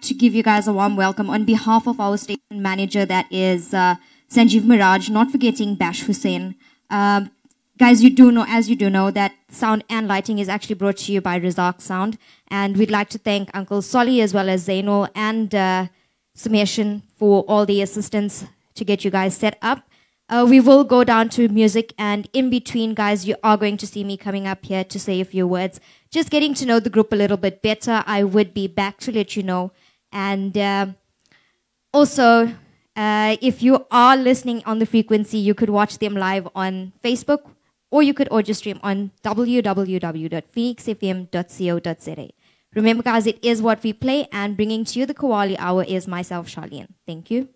to give you guys a warm welcome on behalf of our station manager, that is Sanjeev Miraj, not forgetting Bash Hussain. Guys, as you do know, that sound and lighting is actually brought to you by Razak Sound. And we'd like to thank Uncle Solly as well as Zainul and Sumeshan for all the assistance to get you guys set up. We will go down to music, and in between, guys, you are going to see me coming up here to say a few words. Just getting to know the group a little bit better. I would be back to let you know. And also, if you are listening on the frequency, you could watch them live on Facebook, or you could audio stream on www.phoenixfm.co.za. Remember, guys, it is what we play, and bringing to you the Kawali Hour is myself, Charlene. Thank you.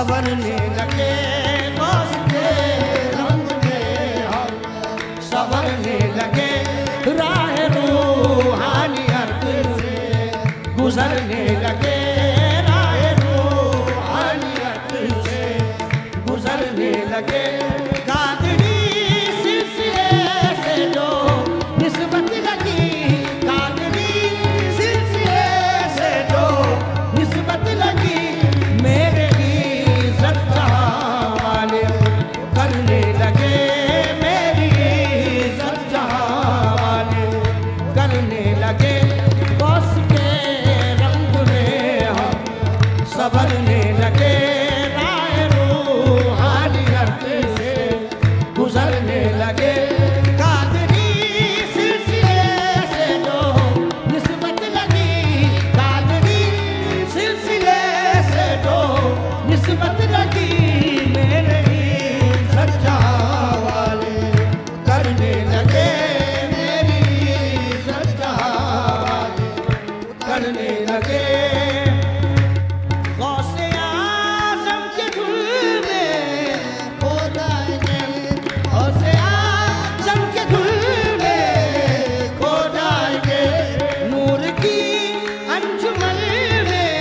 संवरने लगे गौस के रंग में हम संवरने लगे राह रूहानियत से गुजरने लगे राह रूहानियत से गुजरने लगे कादरी सिलसिले से जो निस्बत लगी कादरी सिलसिले से जो निस्बत लगी मेरे इज्जत जहां वाले करने लगे मेरी इज्जत जहां वाले करने लगे गौस के रंग में हम संवरने लगे राह रूहानियत से गुजरने लगे कादरी सिलसिले से जो निस्बत लगी कादरी सिलसिले से जो निस्बत लगी मेरे इज्जत जहां वाले करने लगे मेरी इज्जत जहां वाले करने लगे गौसे आज़म के धुल में खो जाएंगे गौसे आज़म के धुल में खो जाएंगे नूर की अंजुमन में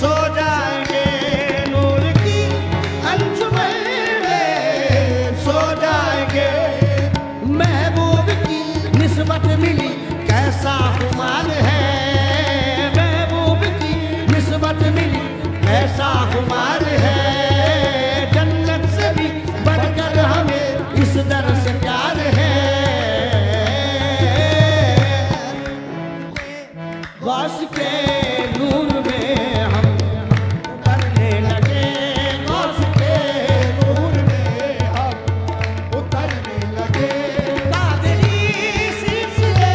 सो जाएंगे नूर की अंजुमन में सो जाएंगे महबूब की निस्बत मिली कैसा खुमार है महबूब की निस्बत मिली कैसा खुमार है जन्नत से भी बढ़कर हमें इस दर से प्यार है गौस के नूर में हम उतरने लगे गौस के नूर में हम उतरने लगे कादरी सिलसिले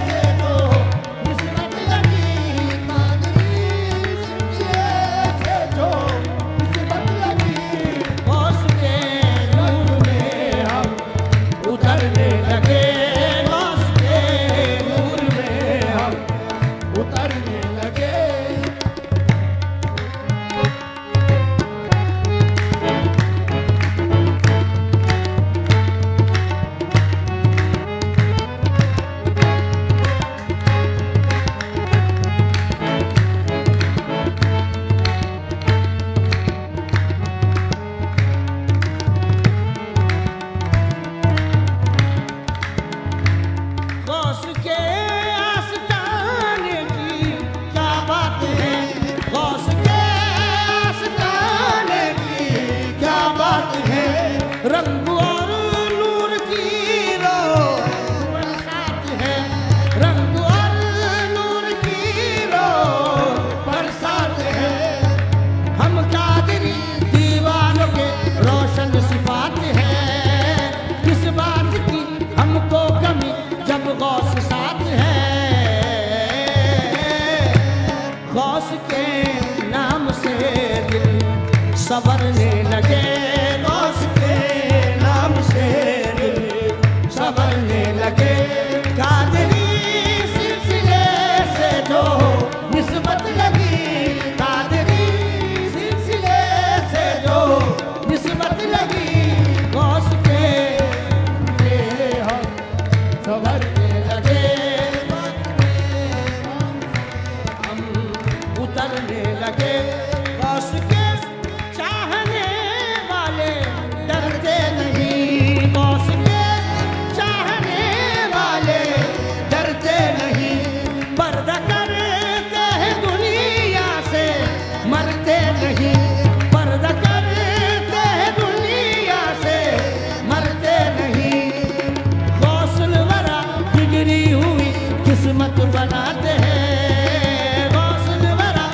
से जो निस्बत लगी कादरी सिलसिले से जो निस्बत लगी गौस के नूर में हम उतरने लगे गौस के नूर में हम उतरने लगे गौस के आस्ताने की क्या बात है गौस के आस्ताने की क्या बात है रंग और नूर की रो बरसात है रंग और नूर की रो बरसात है हम कादरी दीवानों के रोशन सिफात है किस बात की हमको कमी जब गौस साथ है गौस के नाम से दिल संवरने लगे गौस के नाम से दिल संवरने लगे कादरी सिलसिले से जो निस्बत लगी कादरी सिलसिले से जो निस्बत लगी गौस के हम संवरने लगे हम उतरने लगे गौस के चाहने वाले डरते नहीं गौस के चाहने वाले डरते नहीं पर्दा करते हैं दुनिया से मरते नहीं पर्दा करते हैं दुनिया से मरते नहीं गौसल वरा बिगड़ी हुई किस्मत बनाते हैं गौसल वरा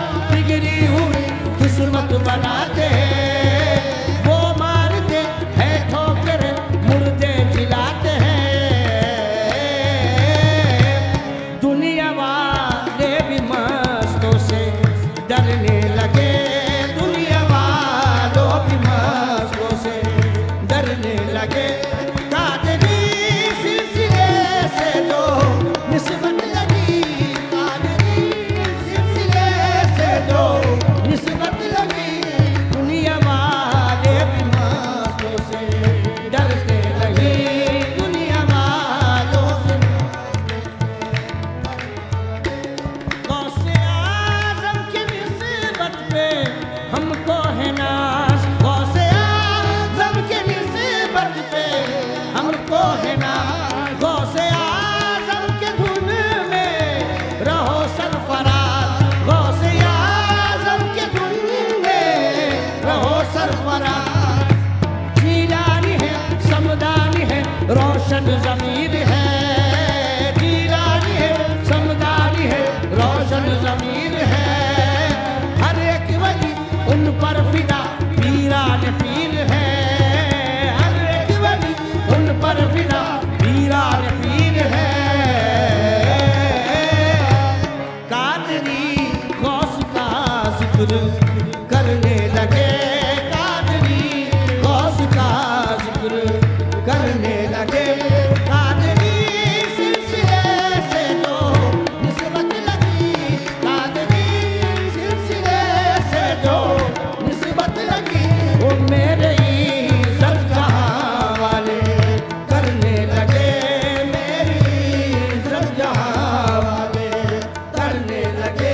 जिक्र करने लगे, कादरी गौस का जिक्र करने लगे। कादरी सिलसिले से जो निस्बत लगी, कादरी सिलसिले से जो निस्बत लगी, वो मेरे ही सब जहां वाले करने लगे, मेरी सब जहां वाले करने लगे।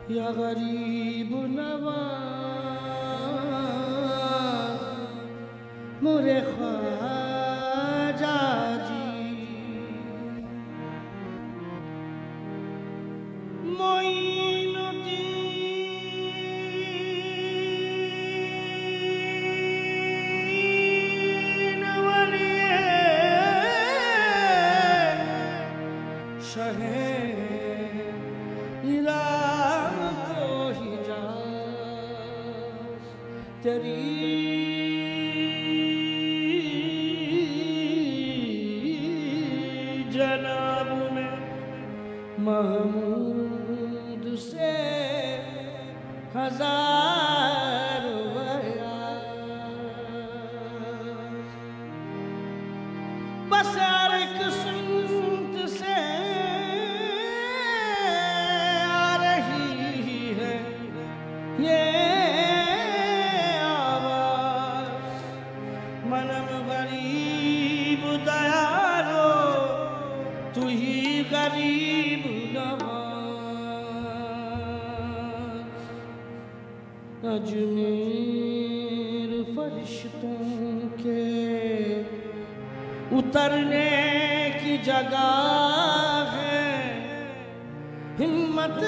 या गरीब नवाज मोरे ख्वाजा जी, मोइनुद्दीन वलिए शहे तेरी जनाब में महमूद से हजार बस एक सुनत से आ रही है ये मनम गरीब दयालो, तू ही गरीब नवाज। अजमेर फरिश्तों के उतरने की जगह है, हिम्मत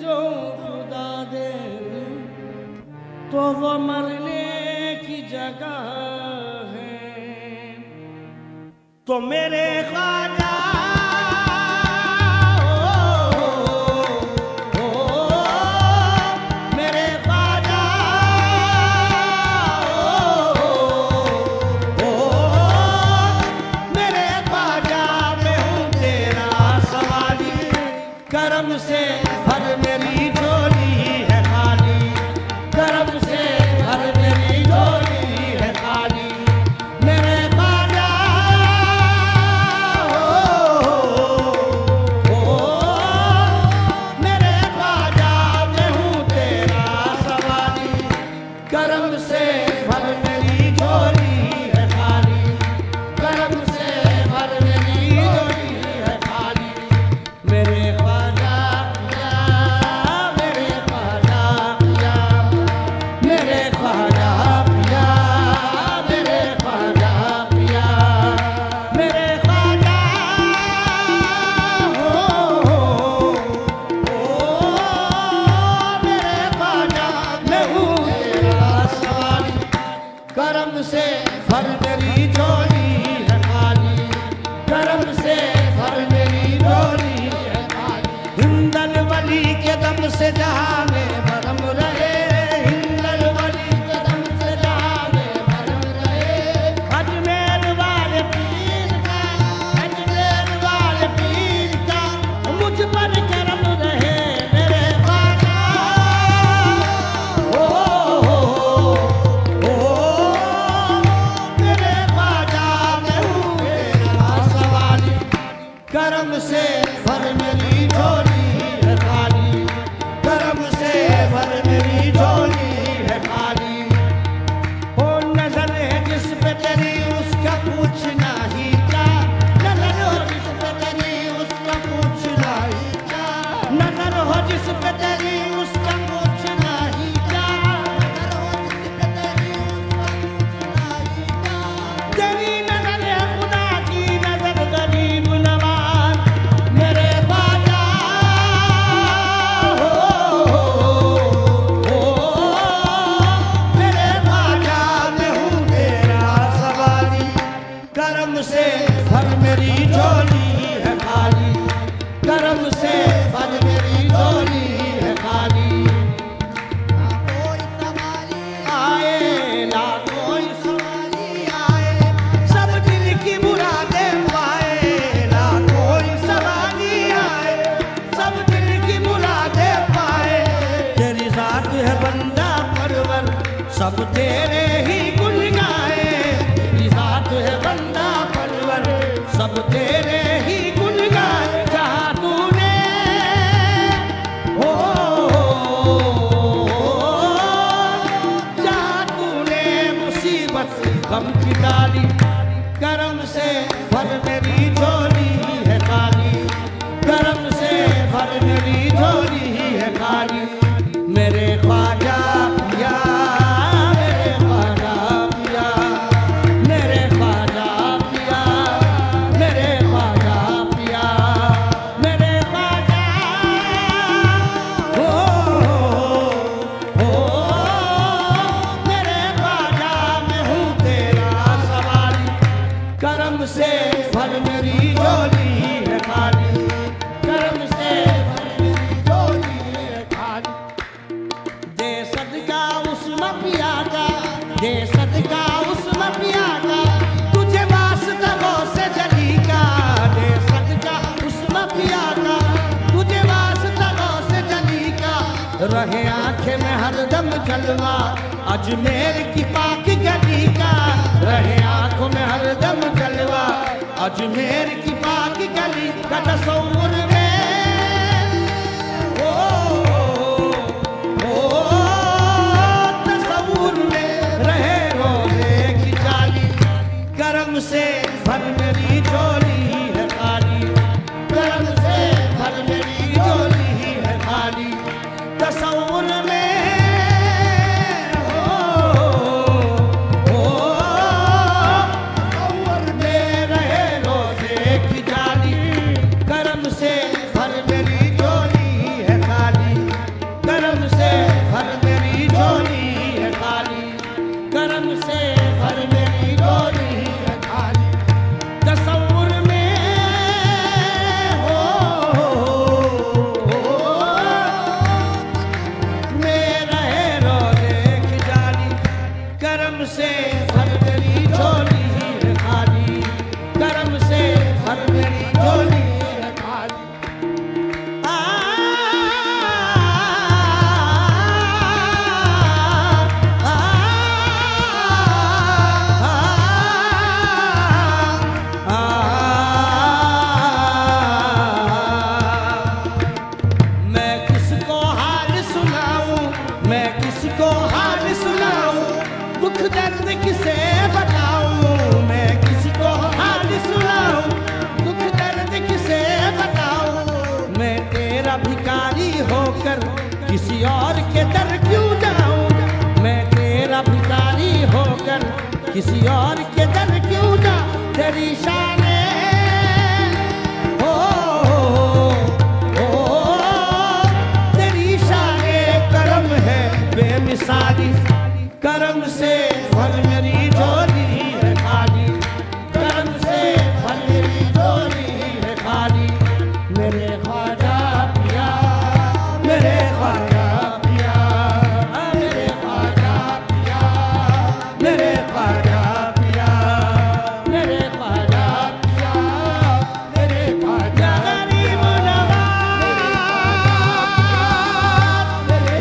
जो खुदा दे तो वो मरने की जगह है। तो मेरे ख्वाजा मेरे ख्वाजा मेरे ख्वाजा, मैं हूँ तेरा सवाली, करम से भर मेरी झोली है खाली, करम से भर मेरी झोली है खाली। मेरे ख्वाजा मेरे ख्वाजा, मैं हूँ तेरा सवाली, करम से भर करम से भर मेरी झोली है खाली, करम से भर मेरी झोली है खाली। हिंदल वली के दम से जहां में भरम रहे, हिंदल वली के दम से जहां में भरम रहे। अजमेर वाले पीर का, अजमेर वाले पीर का मुझ पर करम रहे मेरे ख्वाजा। मेरे ख्वाजा मैं हूँ तेरा सवाली, करम से भर मेरी झोली है खाली, करम से भर मेरी झोली है खाली। ओ नजर है जिस पे तेरी उसका पूछना ही क्या, नजर हो जिस पे तेरी उसका पूछना ही क्या, नजर हो जिस पे तेरी उसका पूछना ही क्या, तेरी नजर है खुदा की नजर गरीब नवाज मेरे ख्वाजा। मेरे ख्वाजा मैं हूँ तेरा सवाली, करम से भर मेरी झोली है खाली, करम से भर मेरी झोली है खाली। आए ना कोई सवाली आए, सब दिल की मुरादें पाए, ना कोई सवाली आए, सब दिल की मुरादें पाए। तेरी जात है बंदा परवर, सब तेरे ही गुण गाए, तेरी जात है बंदा परवर, सब तेरे ही गुण गाए। जहाँ तूने हो, जहाँ तूने मुसीबत गम की डाली, करम से भर मेरी झोली है खाली, करम से भर मेरी झोली है खाली। मेरे ख्वाजा पिया, मेरे ख्वाजा पिया, मेरे ख्वाजा पिया, मेरे ख्वाजा पिया, मेरे ख्वाजा। मेरे ख्वाजा मैं हूँ तेरा सवाली, करम से भर मेरी झोली है खाली, करम से भर मेरी झोली है खाली। दे सदका उस मपिया का, दे सदका उस मपिया का, तुझे वास्ता हो से जली का, दे सदका उस मपिया का, तुझे वास्ता हो से जली का। रहे आंखें में हरदम जलवा अजमेर की पाक गली का, रहे आंखों में हरदम जलवा अजमेर की पाक गली का। तस्वुर में तस्वुर में रहे रोज़े की जाली, करम से भर मेरी झोली है खाली, करम से भर मेरी झोली है खाली। तस्वुर में तस्वुर में रहे रोज़े की जाली, करम से भर मेरी झोली है खाली, करम से भर मेरी झोली है खाली, करम से भर मेरी झोली है खाली। तस्वुर में में रहे रोज़े की जाली, करम से भर मेरी झोली है खाली, करम से भर मेरी झोली है खाली। मैं किसको हाल सुनाऊं, मैं किसको हाल सुनाऊं, दुख दर्द किसे बताऊं, मैं किसको हाल सुनाऊं, दुख दर्द किसे बताऊं। मैं तेरा भिखारी होकर किसी और के दर क्यों जाऊं, मैं तेरा भिखारी होकर किसी और के दर क्यों जाऊं। तेरी शान तेरी शान करम है बेमिसाली, करम से भर मेरी झोली है खाली, करम से भर मेरी झोली है खाली। मेरे ख्वाजा पिया, मेरे ख्वाजा पिया, मेरे ख्वाजा पिया, मेरे ख्वाजा पिया, मेरे ख्वाजा पिया, मेरे ख्वाजा गरीब नवाज,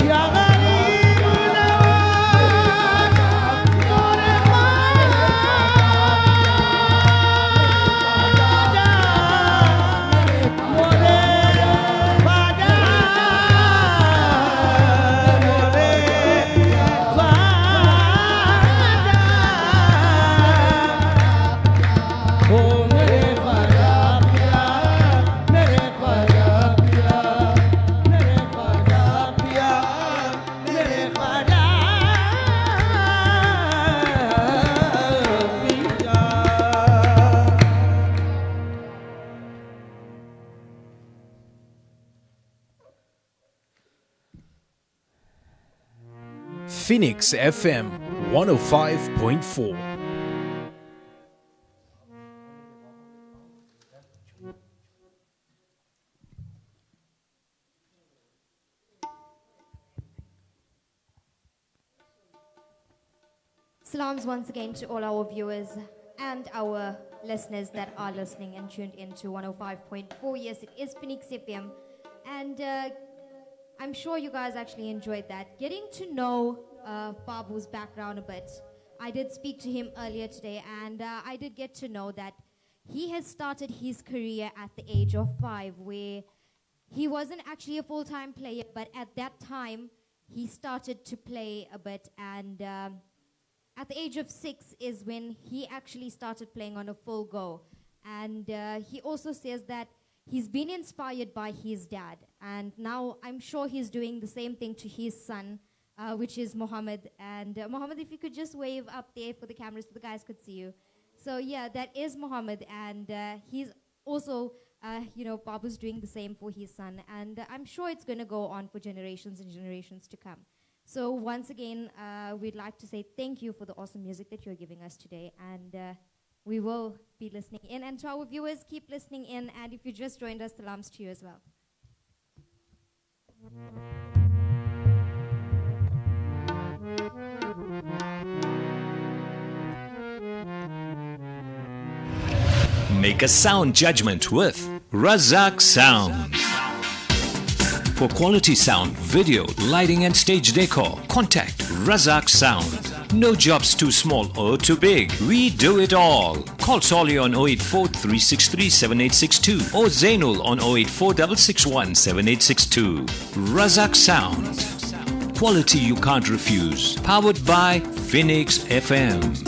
या गरीब नवाज, मोरे Phoenix FM 105.4. Salams once again to all our viewers and our listeners that are listening and tuned into 105.4. Yes, it is Phoenix FM. And I'm sure you guys actually enjoyed that. Getting to know Babu's background a bit. I did speak to him earlier today, and I did get to know that he has started his career at the age of 5, where he wasn't actually a full-time player, but at that time, he started to play a bit, and at the age of 6 is when he actually started playing on a full go. And he also says that he's been inspired by his dad, and now I'm sure he's doing the same thing to his son, which is Mohammed. And Mohammed, if you could just wave up there for the cameras so the guys could see you. So yeah, that is Mohammed, and he's also, Babu's doing the same for his son, and I'm sure it's going to go on for generations and generations to come. So once again, we'd like to say thank you for the awesome music that you're giving us today, and we will be listening in. And to our viewers, keep listening in, and if you just joined us, salams to you as well. Make a sound judgment with Razak Sound. For quality sound, video, lighting and stage decor, contact Razak Sound. No jobs too small or too big. We do it all. Call Solly on 084 363 7862 or Zainul on 084 661 7862. Razak Sound. Quality you can't refuse. Powered by Phoenix FM.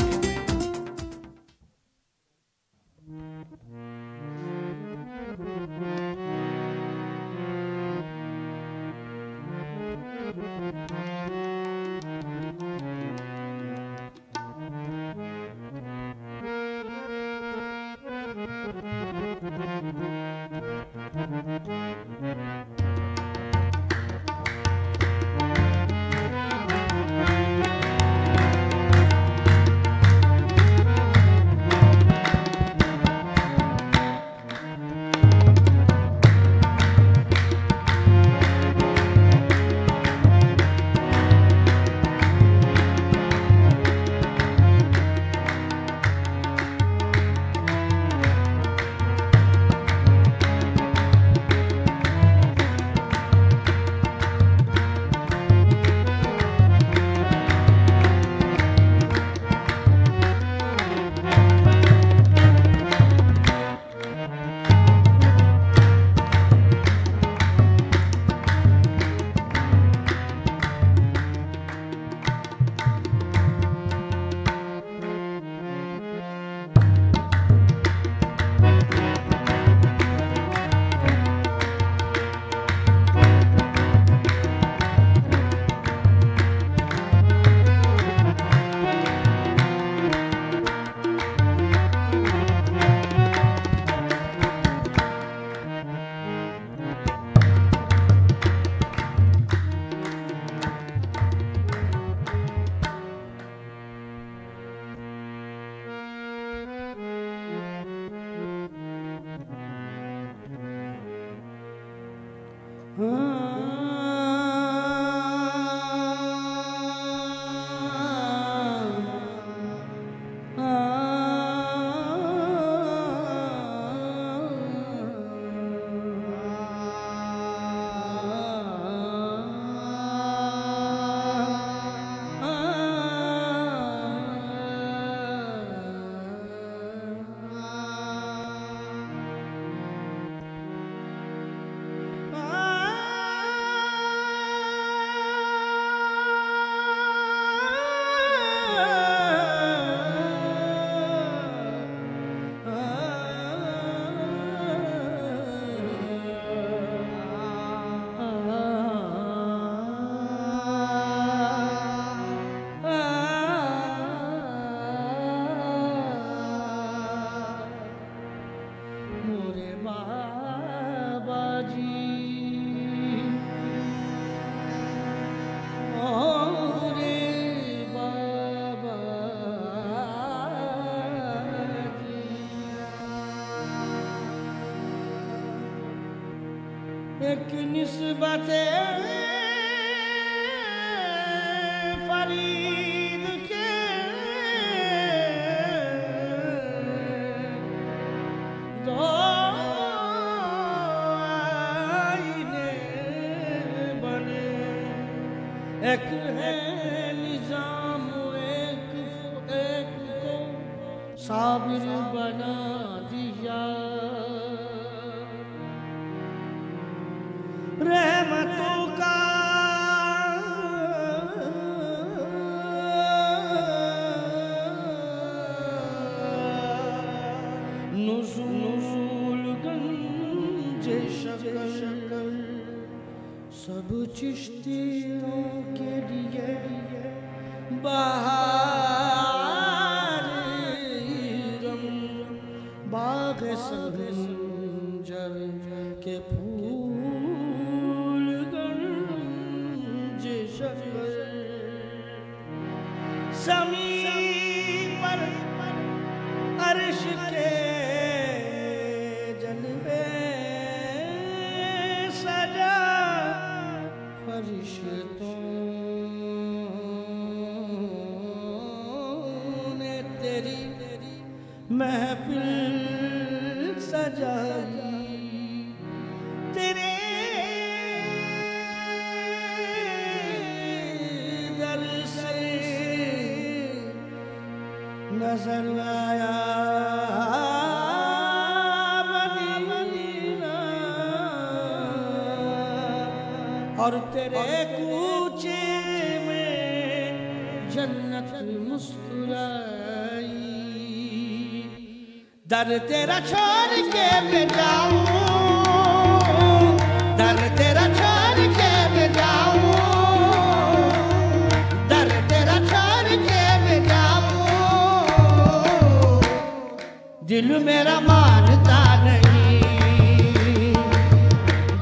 एक निस्बत फरीद के दो आईने बने, एक है निजाम, एक को साबिर बना दिया। रहमतों का नुज़ूल गंजे शकर सब चिश्तियों के लिए बहार बाग़ संजर के फूल गंजे शकर ज़मीन पर अर्श के जलवे सजा फरिश्तों ने तेरी महफिल सजाई। तेरे दर से नजर आया मदीना और तेरे कूचे में जन्नत मुस्कुराई। दर तेरा छोड़ के मैं जाऊं, दर तेरा छोड़ के मैं जाऊं, दर तेरा छोड़ के मैं जाऊं। दिल मेरा मानता नहीं,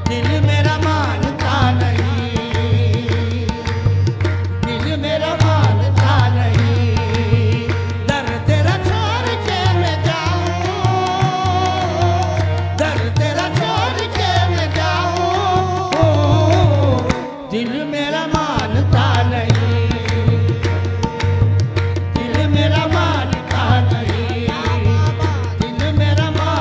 दिल मेरा मानता नहीं, दिल मेरा मानता नहीं। दर तेरा छोड़ के मैं जाऊं, दर तेरा छोड़ के मैं जाऊं। दिल मेरा मानता नहीं, दिल मेरा मानता नहीं, दिल मेरा मानता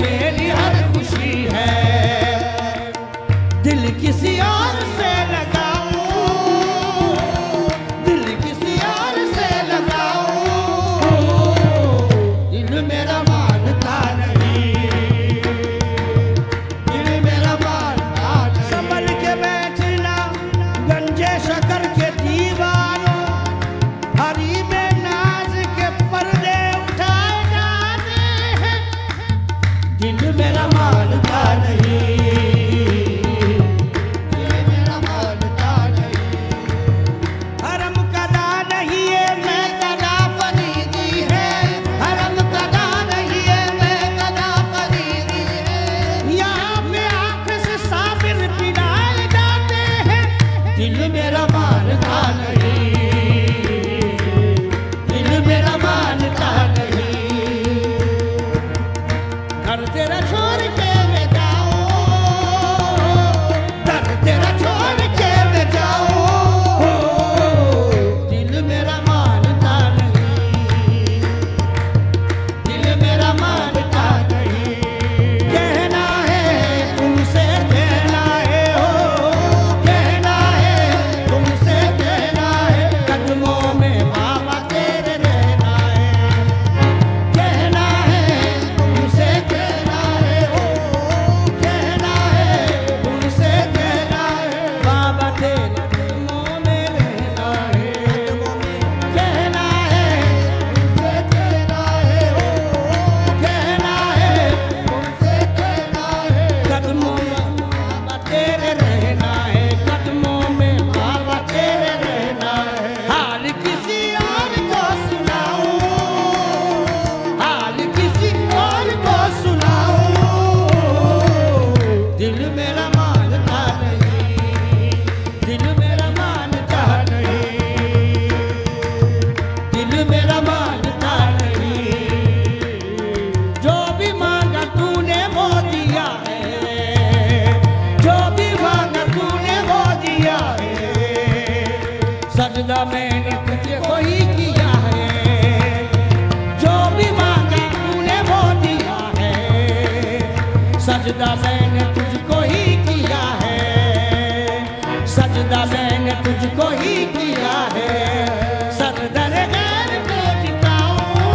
मेरी हर खुशी है। दिल किसी और से लगाऊं, दिल किसी और से लगाऊं, दिल मेरा मानता नहीं, दिल मेरा मानता नहीं। संभल के बैठना गंजे शकर के दीवारों, हरी में नाज के पर्दे उठाए जाते हैं, दिल मेरा मानता नहीं, दिल मेरा मानता नहीं। हरम कदा नहीं है मैं कदा फरीदी है, हरम कदा नहीं है मैं कदा फरीदी है। यहाँ में आँख से साबिर पिलाए जाते हैं, दिल मेरा मानता नहीं, दिल मेरा मानता नहीं। घर तेरा छोड़ के मैं जाऊं, घर तेरा छोड़ के मैं जाऊं, दिल मेरा मानता नहीं, दिल मेरा मानता नहीं। कहना है तुमसे कहना है, हो कहना है तुमसे कहना है, कदमों में बाबा तेरे रहना है। कहना है तुमसे कहना है, हो कहना है तुमसे कहना है, बाबा तेरे कदमों में रहना है। कहना है तुमसे कहना है, हो कहना है तुमसे कहना है, कदमों में बाबा तेरे रहना है, कदमों में बाबा तेरे रहना है। हाल किसी और को सुनाऊं, हाल किसी और को सुनाऊं, दिल मेरा मानता नहीं, दिल मेरा मानता नहीं, दिल मेरा मानता नहीं। जो भी मांगा तूने वो दिया है, जो भी मांगा तूने वो दिया है, सजदा मैंने तुझको ही किया है। जो भी मांगा तूने वो दिया है, सजदा मैंने तुझको ही किया है, सजदा मैंने तुझको ही किया है। सर दर गैर पे झुकाऊं,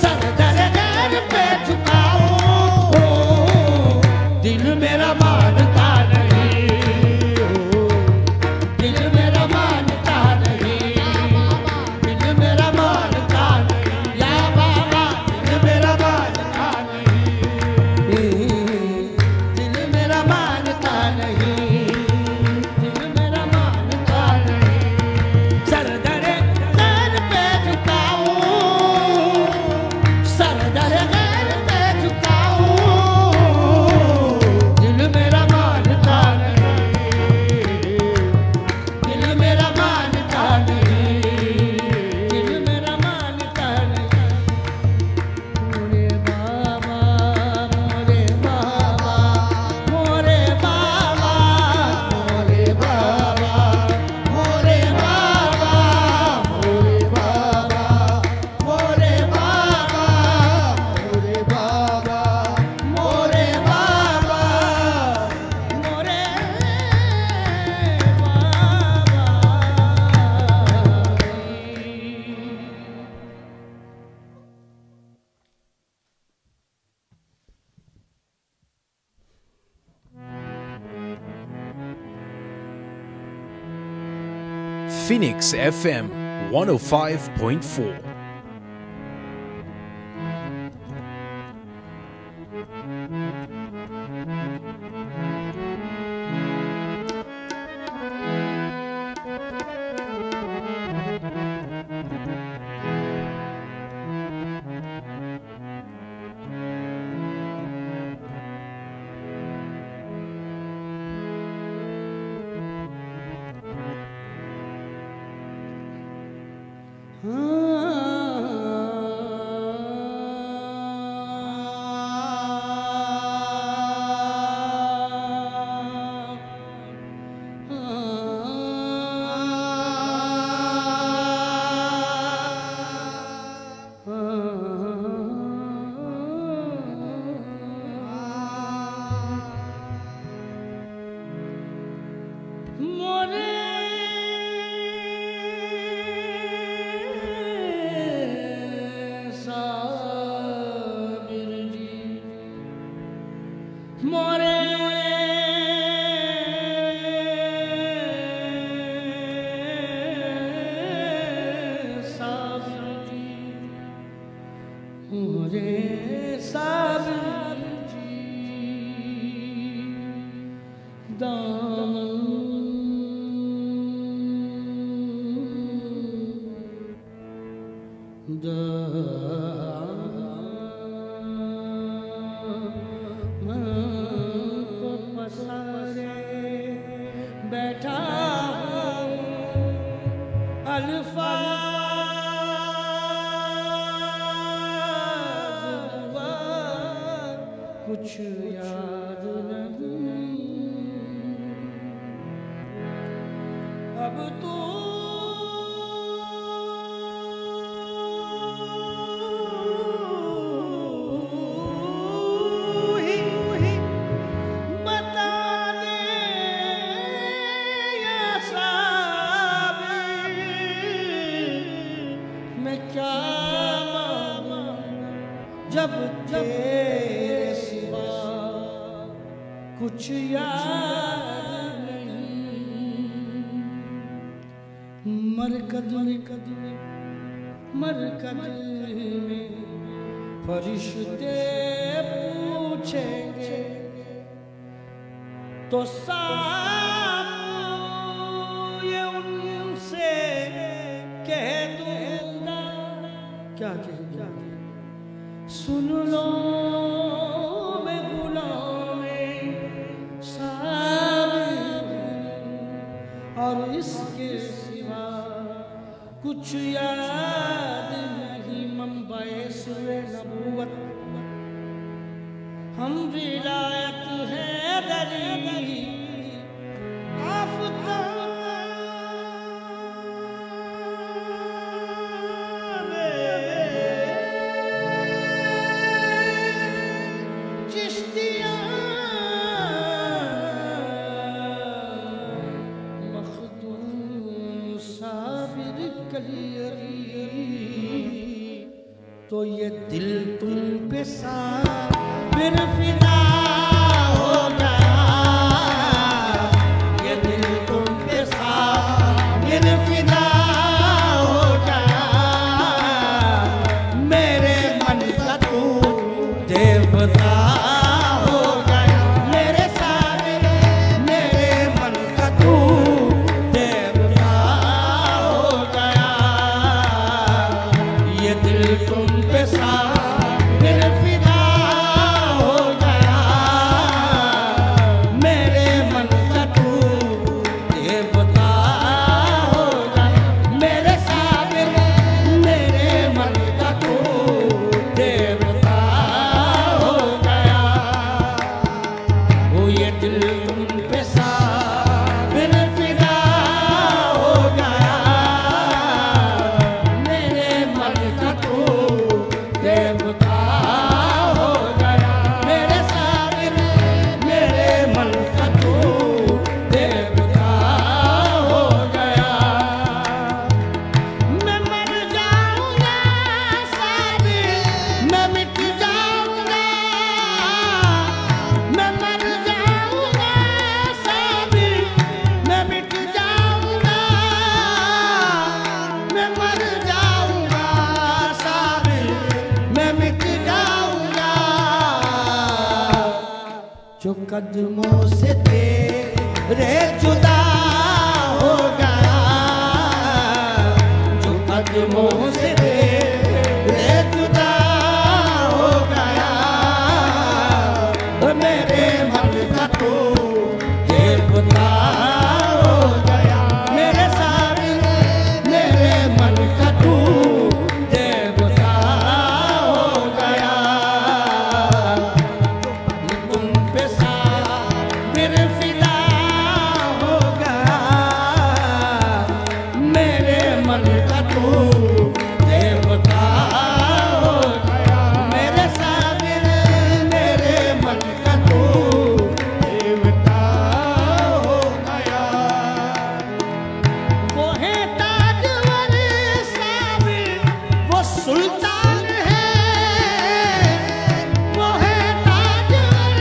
सर दर गैर पे झुकाऊं, दिल मेरा मानता नहीं, दिल मेरा मानता नहीं, दिल मेरा मानता नहीं, या बाबा दिल मेरा मानता नहीं, दिल मेरा मानता नहीं, दिल मेरा मानता नहीं। सर दर गैर पे झुकाऊं, सर दर गैर पे झुकाऊं, दिल मेरा मानता नहीं, दिल मेरा मानता नहीं, दिल मेरा मानता नहीं। मोरे बाबा, मोरे बाबा, मोरे बाबा, मोरे बाबा, मोरे बाबा, मोरे बाबा, मोरे बाबा, मोरे बाबा, मोरे बाबा, मोरे Phoenix FM 105.4. हाँ बैठा अल्फाज़ कुछ याद नहीं अब तो जब तेरे सिवा कुछ याद नहीं मरकद में फरिश्ते पूछेंगे तो साफ ये उनसे कह दूंगा क्या सुन लो मैं गुलाम साबिर और इसके सिवा कुछ याद नहीं मंबाए सुरे नबूवत हम विलायत है दरी तो ये दिल तुम पे साबिर फिदा हो गया ये दिल तुम पे साबिर फिदा हो गया मेरे मन का तू देवता हो गया मेरे साबिर मेरे मन का तू देवता हो गया ये दिल तुम साबिर फिदा हो गया मेरे मन का तू देवता हो गया मेरे साबिर मेरे मन का तू देवता हो गया वो ये दिल तुम पे साबिर फिदा हो गया मेरे मन का तू देवता हो गया मेरे साबिर मेरे मन का तू देवता हो गया मैं मर जाऊंगा साबिर मैं मिट जाऊंगा मैं मर जाऊंगा साबिर मैं मिट जाऊंगा मैं मर जाऊंगा साबिर मैं मिट जाऊंगा जो कदमों से तेरे जुदा हो गया जो कदमों से तेरे जुदा हो गया मेरे मन का तू देवता हो गया मेरे साबिर मेरे मन का तू देवता हो गया तुम पे साबिर फिदा हो गया मेरे मन का तू देवता हो गया मेरे साबिर मेरे मन का तू देवता हो गया वो है ताजवर साबिर वो सुल्तान है वो है ताजवर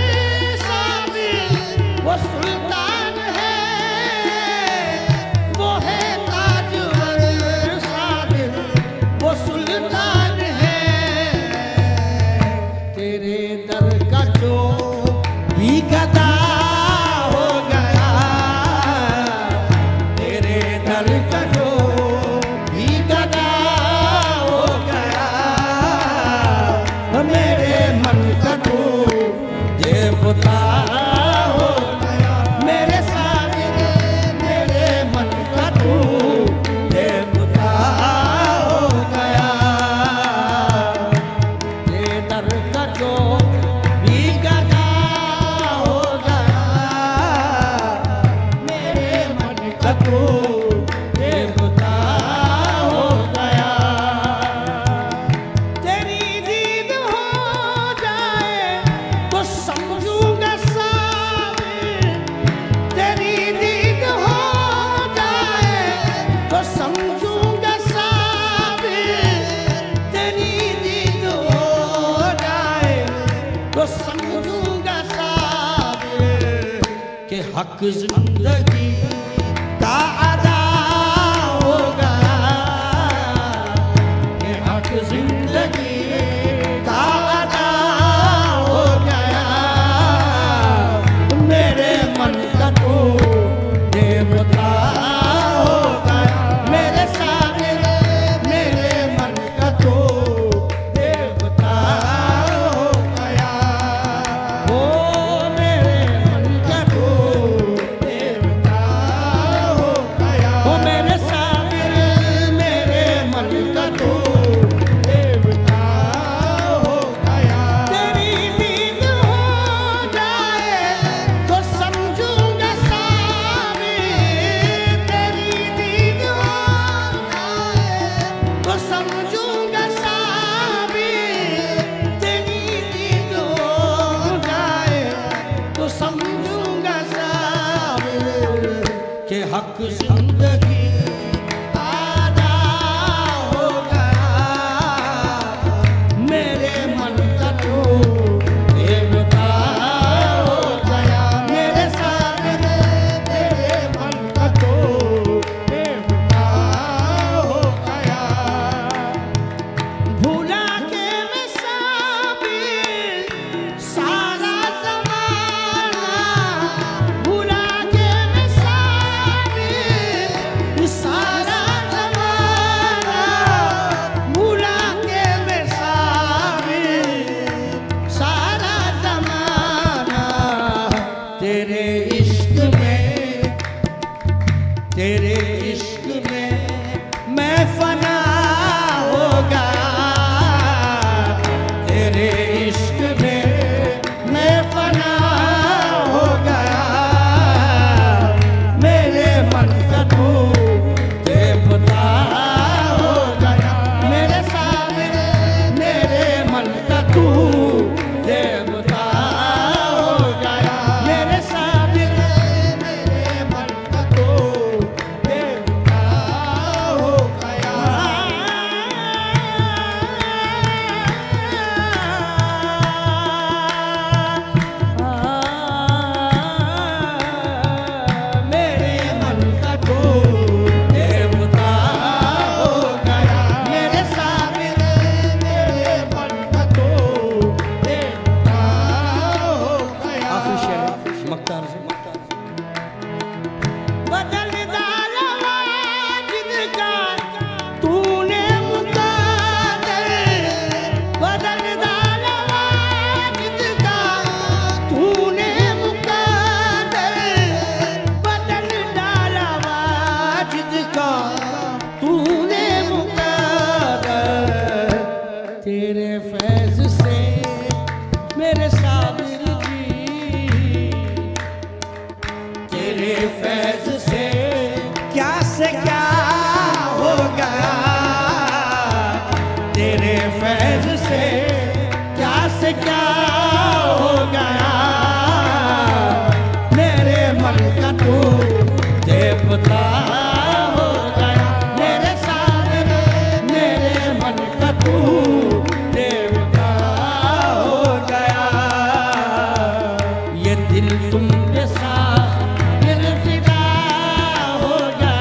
साबिर वो सुल्तान है वो है ताजवर साबिर वो सुल्तान है तेरे दर का जो भी गदा हो गया तो समझूंगा साबिर के हक जिंदगी का अदा होगा, के हक जिंदगी का अदा हो गया। मेरे मन का तो देवता हो गया, मेरे सामने मेरे मन का तो देवता हो गया। ओ मेरे मन का तो देवता हो गया, ओ मेरे सामने मेरे मन का तो देवता हो गया। तेरी दीद हो जाए तो समझूंगा साबिर, तेरी दीद हो जाए तो समझूंगा साबिर, तेरी दीद हो जाए तो समझूंगा साबिर के हक जिंदगी आदा हो गया। मेरे मन का तो देवता हो गया, मेरे सामने मेरे मन का तो देवता हो गया। भूला के मैं साबिर सारा ज़माना, भूला के मैं साबिर सारा ज़माना, भूला के मैं साबिर सारा ज़माना। तेरे इश्क में, तेरे इश्क में मैं फना हो गया, तेरे इश्क में मैं फना हो गया। मेरे मन का तो देवता हो गया, मेरे सामने मेरे मन का तू देवता हो गया, मेरे सामने मेरे मन का तो देवता हो गया। मेरे मन का तो देवता हो गया, मेरे सामने मेरे मन का तो देवता हो गया। आखिरी शेर मक्तार से। बदल डाला जिनका तूने मुक़द्दर, बदल डाला जिनका तूने मुक़द्दर, बदल डाला जिनका तूने मुक़द्दर। तेरे फैज़ से मेरे साबिर जी, तेरे फैज़ से क्या हो गया, तेरे फैज़ से क्या हो गया। मेरे मन का तो देवता हो गया, मेरे सामने मेरे मन का तू देवता हो गया। ये दिल तुम पे साथ दिल फिदा हो गया,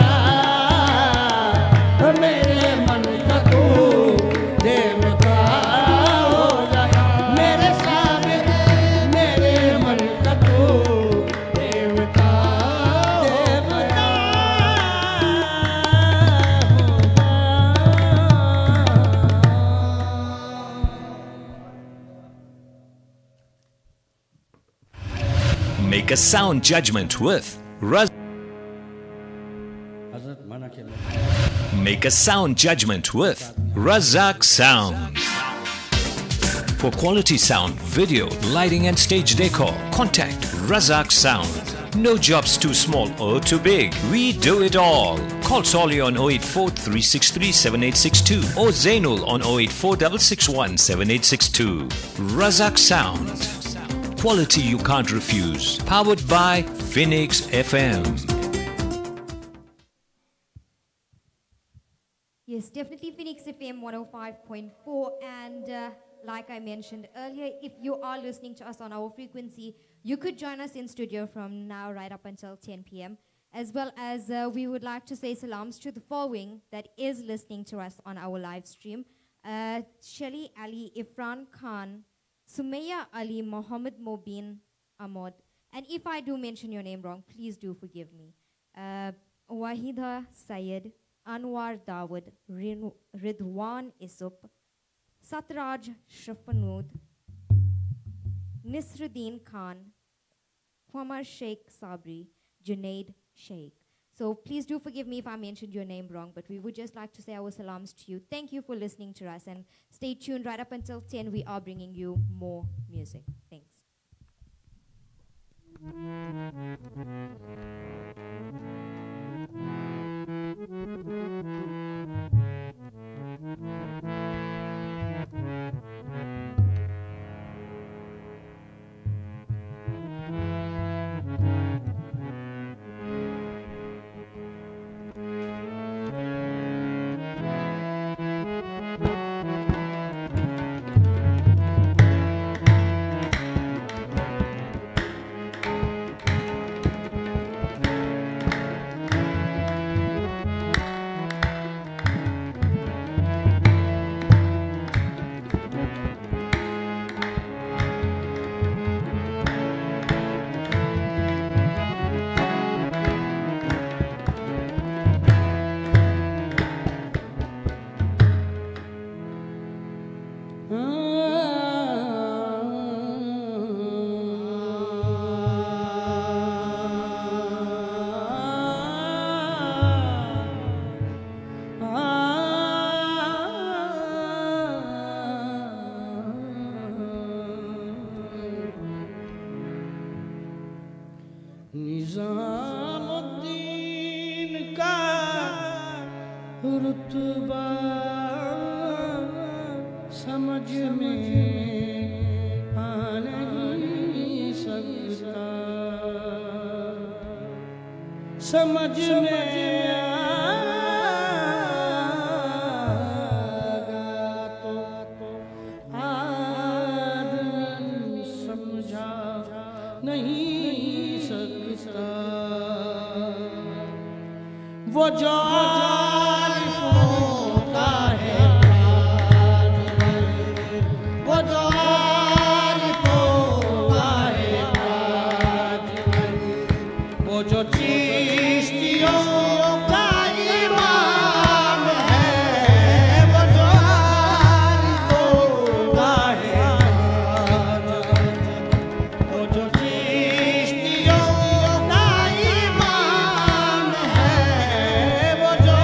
मेरे मन का तू देवता हो गया, मेरे सामने मेरे मन का तू देवता देवता Make a sound judgment with Make a sound judgment with Razak Sound. For quality sound, video, lighting and stage decor, contact Razak Sound. No jobs too small or too big. We do it all. Call Solly on 084 363 7862 or Zainul on 084 661 7862. Razak Sound. Quality you can't refuse. Powered by Phoenix FM. Yes, definitely Phoenix FM 105.4 and like I mentioned earlier, if you are listening to us on our frequency, you could join us in studio from now right up until 10 p.m. As well as we would like to say salams to the following that is listening to us on our live stream. Shelly Ali, Ifran Khan, Sumaya Ali, Mohammed Mobin Ahmad. And if I do mention your name wrong, please do forgive me. Wahida Syed, Anwar Dawood, Ridwan Isup, Satraj Shafanud, Nisruddin Khan, Qamar Sheikh Sabri, Junaid Sheikh. So please do forgive me if I mentioned your name wrong, but we would just like to say our salams to you. Thank you for listening to us, and stay tuned right up until 10. We are bringing you more music. Thanks. Nizamuddin का रुतबा समझ में आ नहीं सकता, समझ में आगा तो आदमी समझा नहीं सकता। वो जो आरिफ होता है, वो जो आरिफ होता है, वो जो चिश्तियों का इमाम है, वो जो आरिफ होता है, वो जो चिश्तियों का इमाम है, वो जो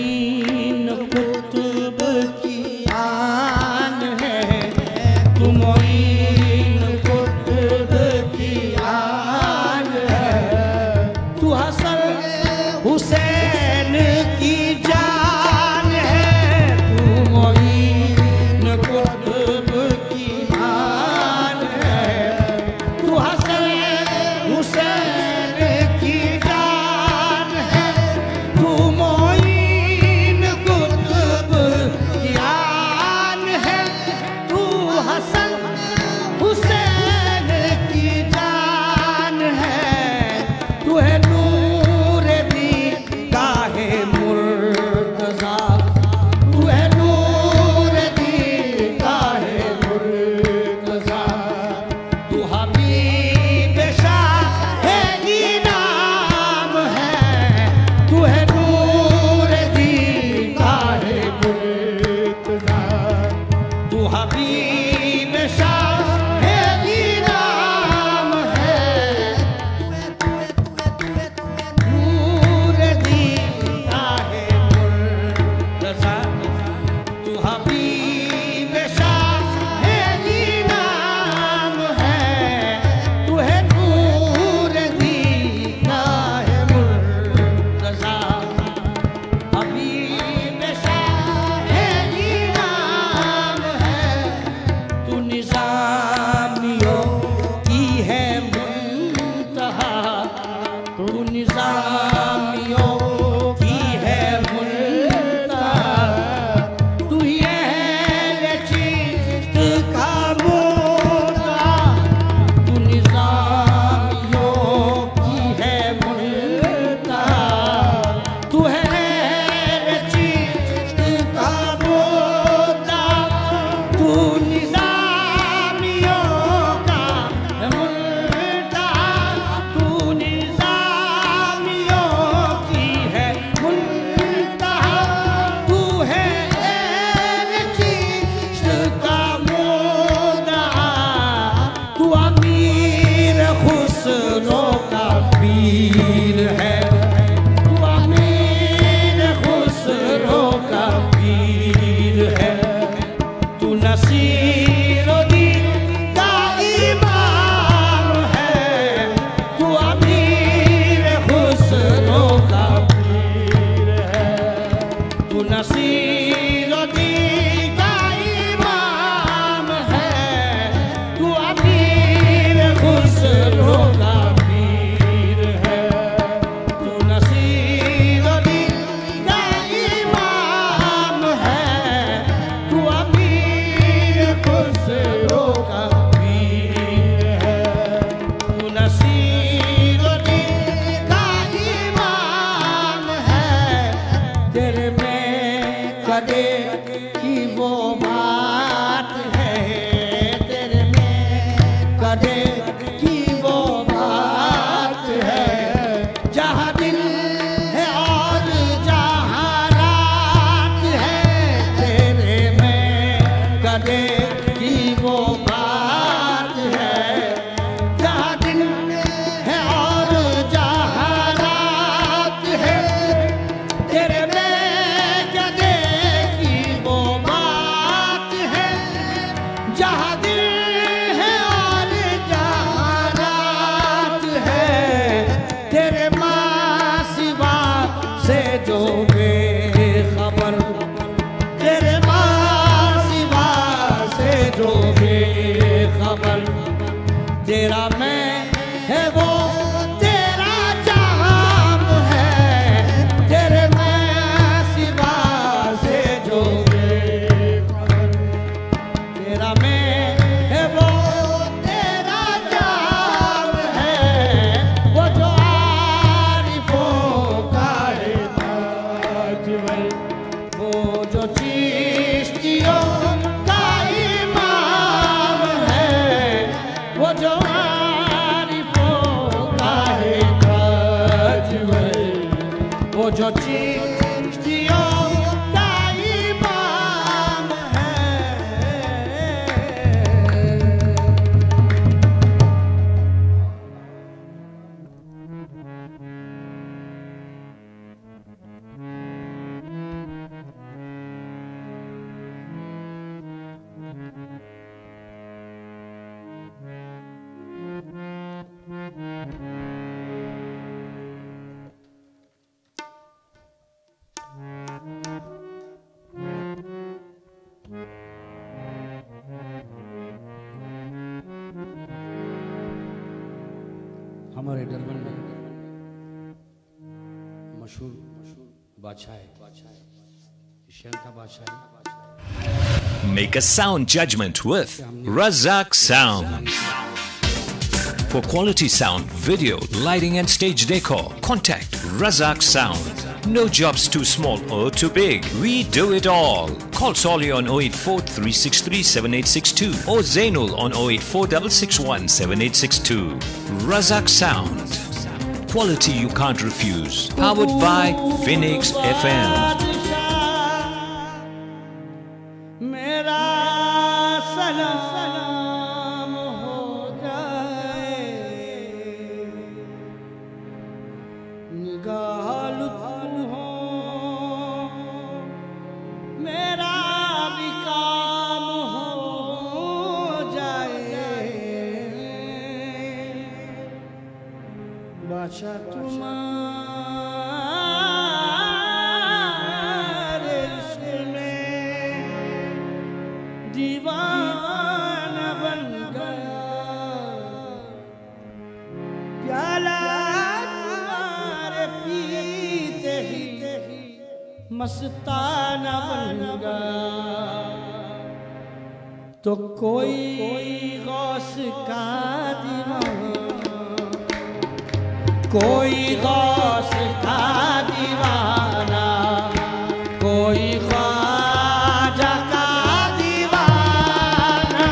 मोइन कुतुब की आन है, तू मोइन कुतुब की आन है, तू हसन हुसैन की जान है, तू मोइन कुतुब की आन है, तू हसन हुसैन की जान है, तू मोइन कुतुब की आन है, तू हसन हुसैन की जान है, तू है नूर दी गाहे मुर्तज़ा, तू है नूर दी गाहे मुर्तज़ा, तू हबीब शाह इनाम है, तू है नूर दी गाहे मुर्तज़ा, तू हबीब शाह इनाम है, नूर दी गाहे मुर्तज़ा, तू हबीब शाह इनाम है, तू है नूर दी गाहे मुर्तज़ा, हबीब शाह इनाम है, तू निज़ामियों की है मुंतहा, तू निज़ामियों की है मुंतहा, तू ही अहले चिश्त का मोता, तू निज़ामियों की है मुंतहा, तू है अहले चिश्त का मोता, तू निज़ामियों का है मुंतहा, तू निज़ामियों की है मुंतहा, तू है अहले चिश्त का मोता, तू अमीर खुसरो का पीर है, तू अमीर खुसरो का पीर है, तू नसीरुद्दीन का इमाम है, तू अमीर खुसरो का पीर है, तू नसीरुद्दीन का इमाम है, तू अमीर खुसरो का पीर है, तू नसीरुद्दीन का इमाम है, तू अमीर खुसरो का पीर है, तू नसीरुद्दीन का इमाम है, तेरे में कदे की वो बात है, तेरे में कदे की वो बात है, जहाँ दिल है और जहाँ रात है, तेरे में कदे की वो बात है, जहाँ दिल है और जहाँ रात है, तेरे में कदे की वो बात है, जहाँ दिल है और जहाँ रात है, तेरे माँ सिवा से जो बेखबर, तेरे माँ सिवा से जो बेखबर, तेरा मैं है वो तेरा जाम है, तेरे मैं सिवा से जो बेखबर, तेरा मैं है वो तेरा जाम है, वो जो आरिफों का है ताज है, वो जो चिश्तियों का इमाम है, वो जो आरिफों का है ताज है, वो जो चिश्तियों का इमाम है। डरबन में मशहूर बादशाह है, शहर का बादशाह है। Make a sound judgment with Razak Sound. For quality sound, video, lighting and stage decor, contact Razak Sound. No jobs too small or too big. We do it all. Call Solly on 084 363 7862 or Zainul on 084 661 7862. Razak Sound. Quality you can't refuse. Powered by Phoenix FM. मेरा सलाम हो जाए, निगाह लुत्फ हो, मेरा भी काम हो जाए। बादशाह तुम्हारे इश्क में दीवाना बन गया, प्याला तुम्हारे पीते ही मस्ताना बन गया। तो कोई गौस का दीवाना, कोई गौस का दीवाना, कोई ख्वाजा का दीवाना,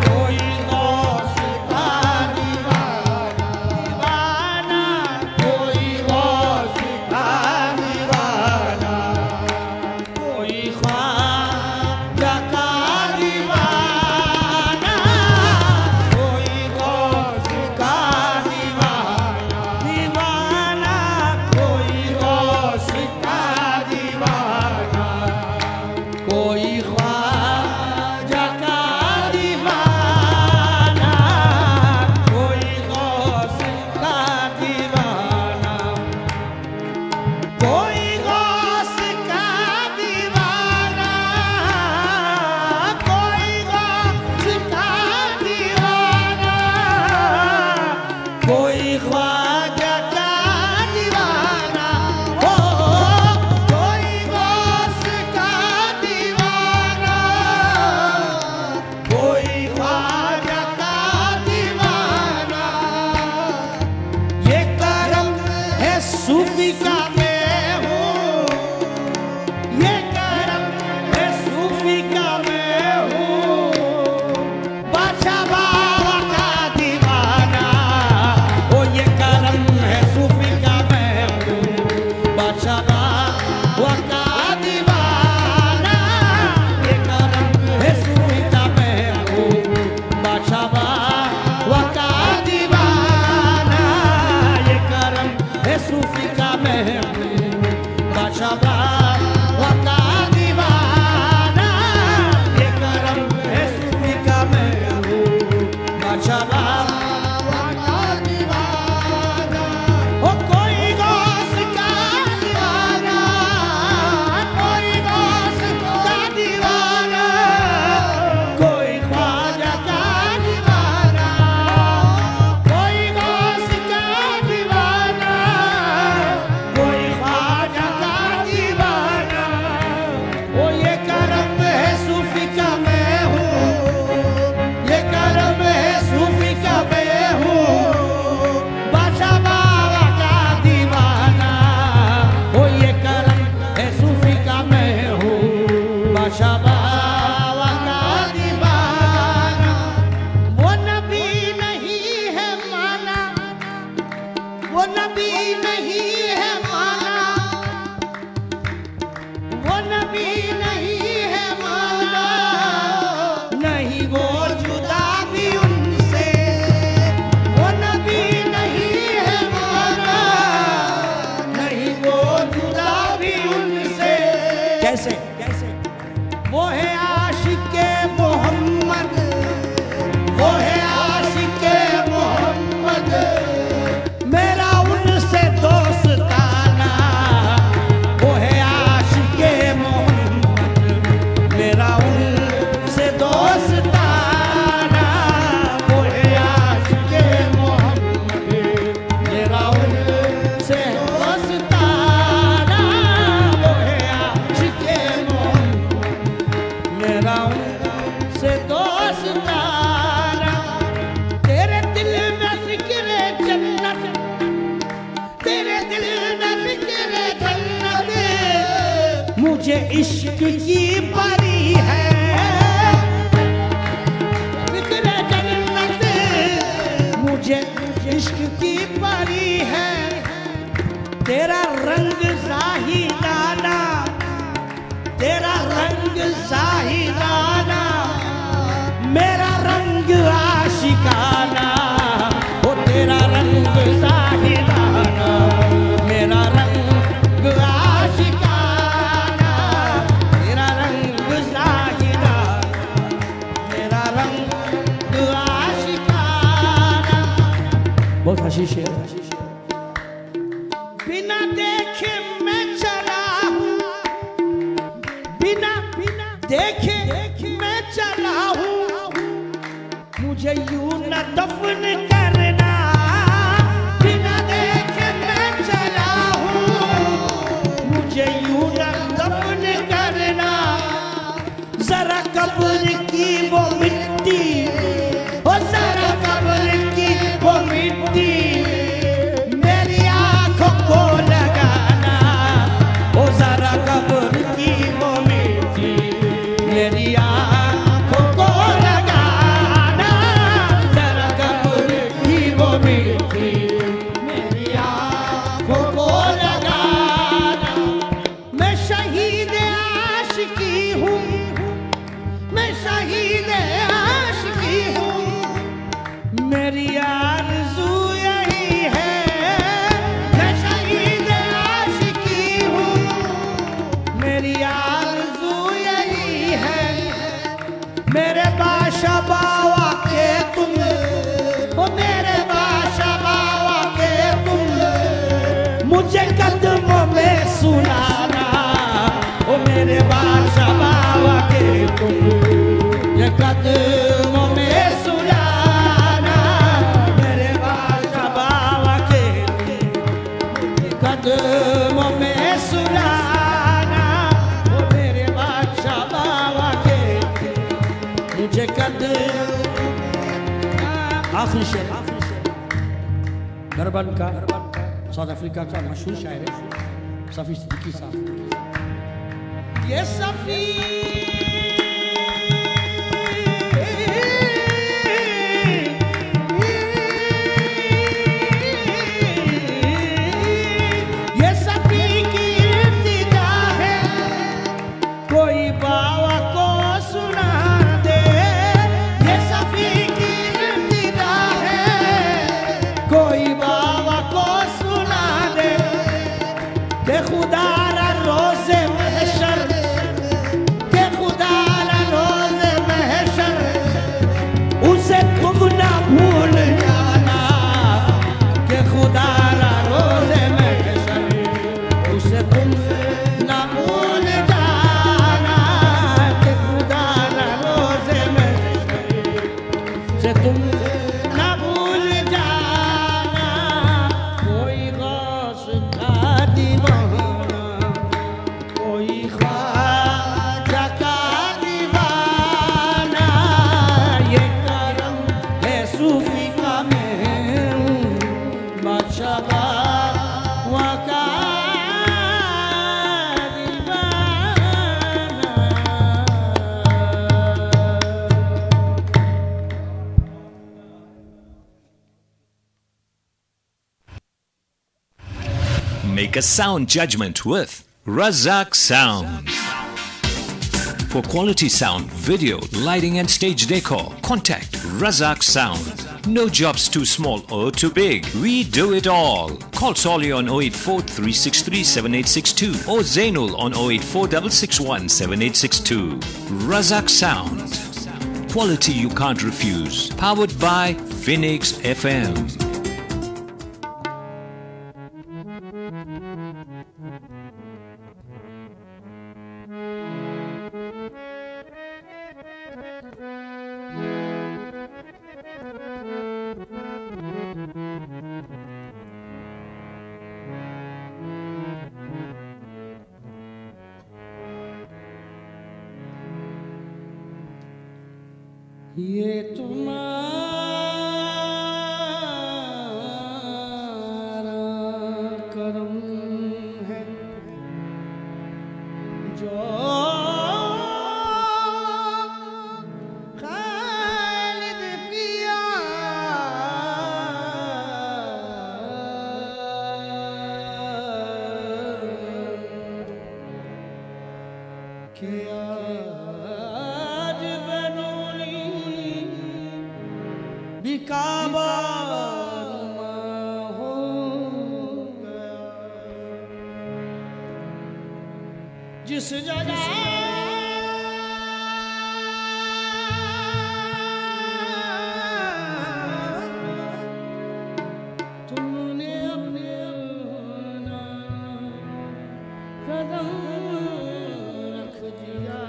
कोई गौस का दीवाना, कोई गौस का दीवाना, कोई ख्वाजा का दीवाना, कोई गौस का दीवाना, कोई गौस का दीवाना, कोई ख्वाजा का दीवाना, कोई गौस का दीवाना, कोई गौस का दीवाना, कोई गौस का दीवाना, कोई ख्वाजा का दीवाना, हो कोई गौस का दीवाना, कोई ख्वाजा का दीवाना। ये करम है सूफी का मैं हूँ, ये करम है सूफी का मैं हूँ, बादशाह बाबा का दीवाना। ओ ये करम है सूफी का मैं हूँ, बादशाह बाबा का दीवाना। ये करम है सूफी का मैं हूँ, बादशाह बाबा का दीवाना। ये करम है सूफी का मैं हूँ, बादशाह बाबा का दीवाना। ये करम है सूफी का मैं हूँ, बादशाह बाबा का दीवाना। ओ कोई गौस का दीवाना, कोई गौस का दीवाना, कोई ख्वाजा का दीवाना, कोई गौस का दीवाना, कोई ख्वाजा का दीवाना। ओ ये करम है सूफी का मैं हूँ, ये करम है सूफी का मैं हूँ, बादशाह बाबा का दीवाना। ओ ये करम है सूफी का मैं हूँ, बादशाह बाबा का दीवाना। वो नबी नहीं है माना, वो नबी नहीं है माना, वो नबी नहीं है माना, नहीं वो जुदा भी उनसे। वो नबी नहीं है माना, नहीं वो जुदा भी उनसे। कैसे कैसे वो है आशिक़े मोहम्मद, वो है आशिक़े मोहम्मद, मेरा उनसे दोस्ताना। वो है आशिक़े मोहम्मद, मेरा उनसे दोस्ताना। वो है आशिक़े मोहम्मद, मुझे इश्क की परी है, फिक्र जन्नत मुझे इश्क की परी है। तेरा रंग साहिदाना, तेरा रंग साहिदाना, मेरा रंग आशिकाना। ओ तेरा रंग साहिदाना, मेरा रंग आशिकाना, तेरा रंग साहिदाना, मेरा रंग आशिकाना। बहुत आशीष है। बिना देखे मैं चला हूँ, बिना देखे मैं चला हूँ, मुझे यूं न दफन करना। बिना देखे मैं चला हूँ, मुझे यूं न दफन करना। जरा कब्र की वो मिट्टी, ओ जरा कब्र की वो मिट्टी मेरी आँखों को लगाना। ओ जरा कब्र की वो मिट्टी मेरी आँखों को लगाना। जरा कब्र की वो मिट्टी मेरी आँखों को लगाना। मैं शहीद आशिकी हूँ, मैं शहीद आशिकी हूँ, मेरी आरज़ू यही है। मैं शहीद आशिकी हूँ, मेरी आरज़ू यही है। मेरे बादशाह बावा के तुम, ओ मेरे बादशाह बावा के तुम, मुझे कदमों में सुनाना। ओ मेरे बादशाह बावा के तुम, मुझे कदमों में सुनाना। मेरे बादशाह बावा के तुम, कदमों में सुनाना। ओ मेरे बादशाह बावा के मुझे कदम। आखिरी शेर डरबन का, साउथ अफ्रीका का मशहूर शायर है सफी सिद्दीकी साहब। ये सफी की इल्तिजा है, कोई बावा को सुना दे। ये सफी की इल्तिजा है, कोई बावा को सुना दे। के खुदा रा रोज़े महशर, के खुदा रा रोज़े महशर, उसे तुम ना भूल जाना। के खुदा रा रोज़े महशर, उसे तुम ना भूल जाना। के खुदा रा रोज़े महशर, उसे तुम ना भूल जाना। कोई गौस का दीवाना, कोई ख्वाजा का दीवाना। ये करम है सूफी का, मैं हूँ बादशाह बावा का दीवाना। Make a sound judgment with Razak Sound. For quality sound, video, lighting and stage decor, contact Razak Sound. No jobs too small or too big. We do it all. Call Solly on 084 363 7862 or Zainul on 084 661 7862. Razak Sound. Quality you can't refuse. Powered by Phoenix FM. ये तुम्हारा करम है, जिस जगह तुमने अपने कदम रख दिया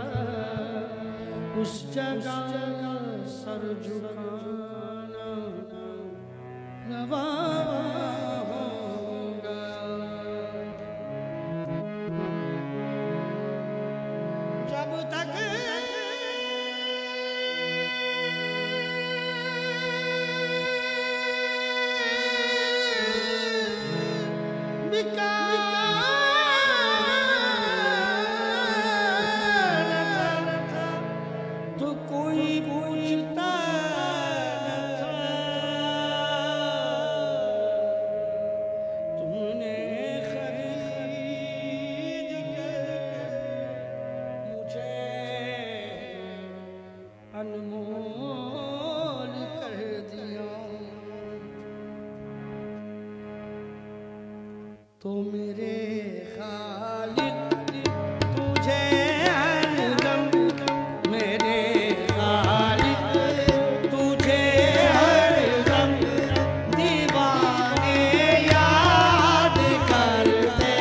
उस जगह सर झुकाना रवा तो कोई पूछता तुमने खरीद कर मुझे अनमोल कर दिया तो मेरे खालिक तुझे हरदम मेरे खालिक तुझे हरदम दीवाने याद करते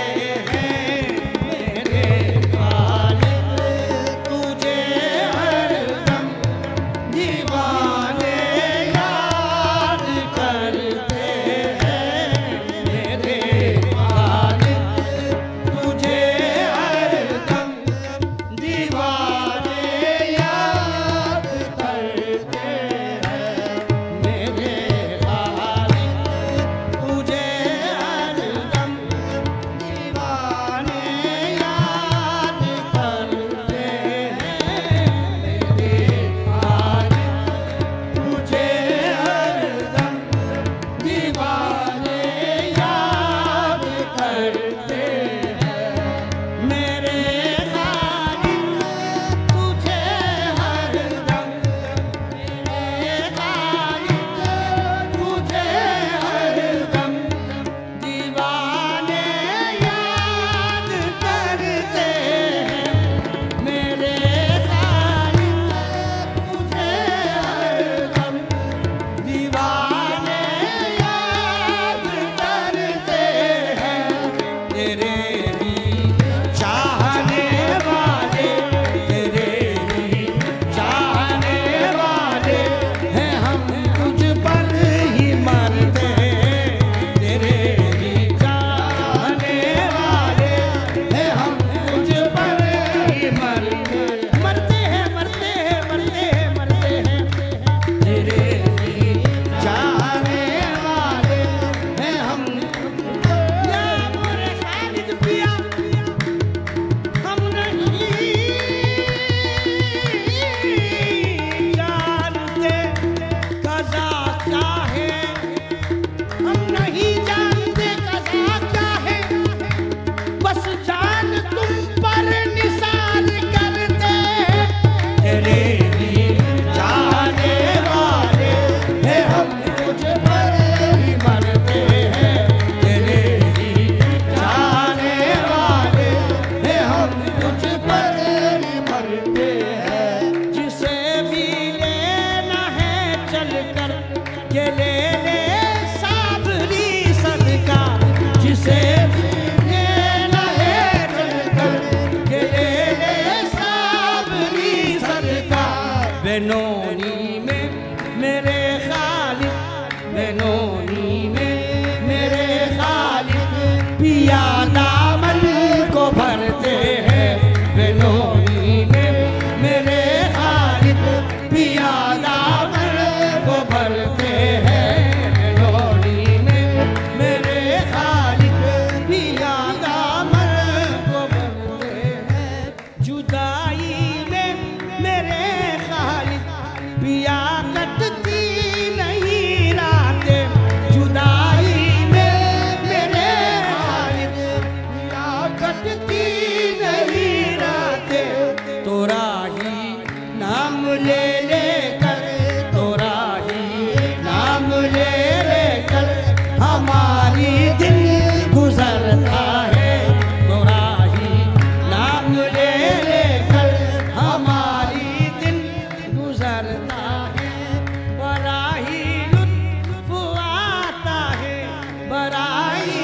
हैं मेरे खालिक तुझे हरदम दीवाने याद करते हैं मेरे तुझे हरदम दीवाने याद करते हैं मेरे खालिक तुझे हरदम दीवाने याद करते हैं मेरे खालिक तुझे हरदम दीवाने याद करते मेरे खालिक तुझे हरदम मेरे खालिक तुझे हरदम दीवाने याद करते हैं मेरे खालिक तुझे हरदम दीवाने याद करते हैं तेरे ही चाहने वाले तेरे ही चाहने वाले हैं हम तुझ पर ही मरते हैं तेरे ही चाहने वाले हैं हम तुझ पर ही मरते हैं मरते हैं मरते हैं मरते हैं तेरे ही चाहने वाले हैं हम या मोरे खालिद पिया हम नहीं जानते कज़ा क्या है हम नहीं जानते कज़ा क्या है बस जान तुम पर निसार करते हैं तेरे ही चाहने वाले हैं हम तुझ पर ही मरते हैं तेरे ही चाहने वाले हैं हम तुझ पर ही मरते हैं जिसे भी लेना है चलकर के ले ले साबरी सदका जिसे भी लेना है चलकर के ले ले साबरी सदका बेनोनी में मेरे खालिक बेनोनी में मेरे खालिक पिया दामन को भरते हैं बेनोनी में मेरे खालिक पिया दामन को भरते हैं बेनोनी में मेरे खालिक पिया दामन को भरते हैं जुदाई में मेरे खालिद पिया कटती नहीं रातें, जुदाई में मेरे खालिद पिया कटती नहीं रातें। तोरा ही नाम ले लेकर, तोरा ही नाम ले लेकर हमारी दिन गुजरता है, तोरा ही नाम ले लेकर हमारी दिन गुजरता है। बड़ा ही लुत्फ आता है, बड़ा ही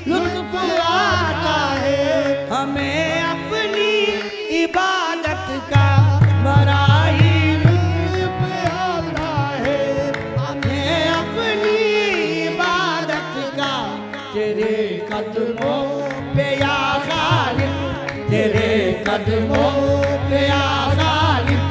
लुत्फ आता है हमें अपनी इबादत का, बड़ा ही लुत्फ आता है हमें अपनी इबादत का। तेरे कदमों पे या खालिद, तेरे कदमों पे या खालिद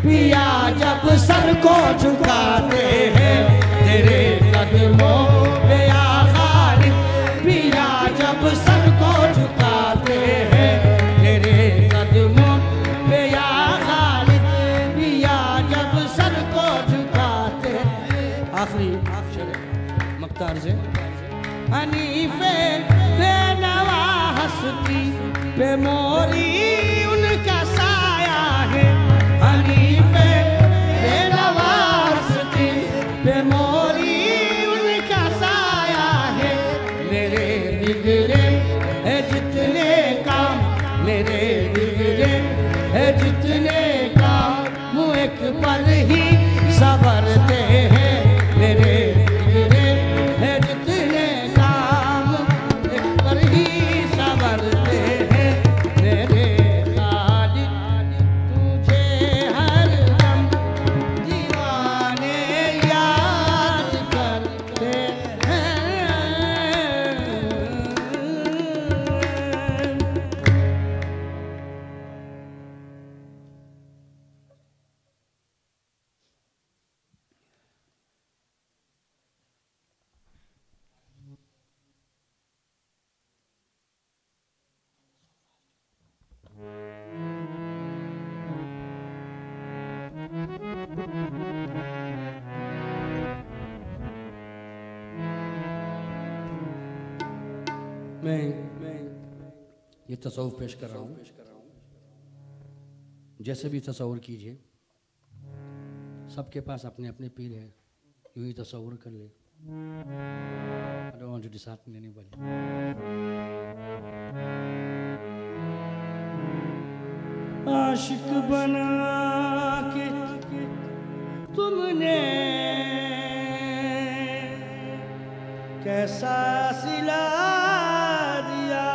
पिया जब सर को झुकाते हैं, तेरे कदमों पे या खालिद पिया जब सर को झुकाते हैं, तेरे कदमों पे या खालिद पिया जब सर को झुकाते हैं। आखिरी मक्तार से हनीफे बेनवा हस्ती पे मोरी उनका साया है, हनीफे बेनवा हस्ती पे मोरी उनका साया है। मेरे बिगड़े है जितने काम, मेरे बिगड़े है जितने काम मुँह एक पल ही संवरते हैं, मेरे बिगड़े है जितने काम एक पल ही संवरते हैं। मेरे खालिद तुझे हर दम दीवाने याद करते हैं। मैं ये तसव्वुफ पेश कर रहा हूँ, जैसे भी तसव्वुर कीजिए, सबके पास अपने अपने पीर है, यूं ही तसव्वुर कर ले। I don't want to dishearten anybody. आशिक बना के तुमने कैसा सिला दिया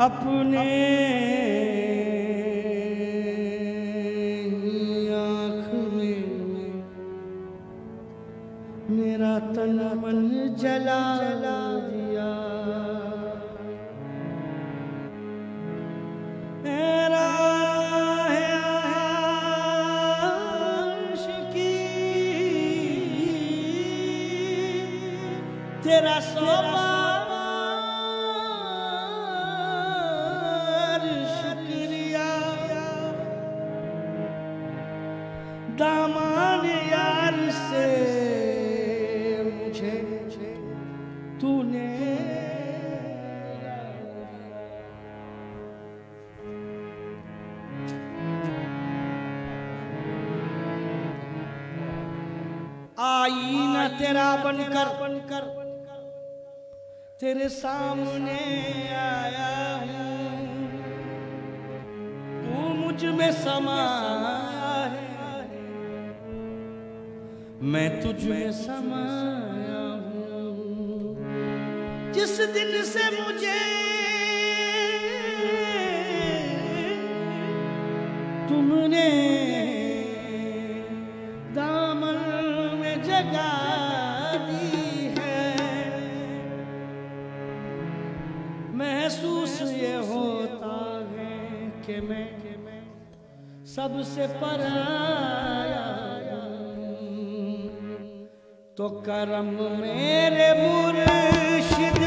अपने आँख में, मेरा तन मन जला दिया। मेरा है आशिकी तेरा सोबार शुक्रिया, दामान यार से मुझे तूने आईना तेरा बनकर तेरे सामने आया हूँ, तू मुझ में समाया है, मैं तुझ में समाया हूँ। जिस दिन से मुझे तुमने दामन में जगा दी है, महसूस ये होता है कि मैं सबसे पराया हूँ। तो करम मेरे मुर्शिद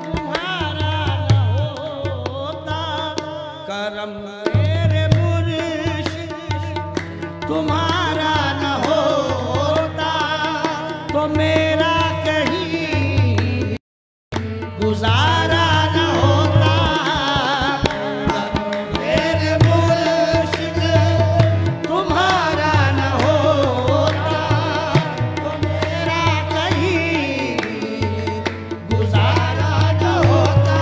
तुम्हारा न होता करम मेरे मुर्शिद तुम्हारा न होता तो मेरा कहीं गुजारा न होता। करम मेरे मुर्शिद तुम्हारा न होता तो मेरा कहीं गुजारा न होता।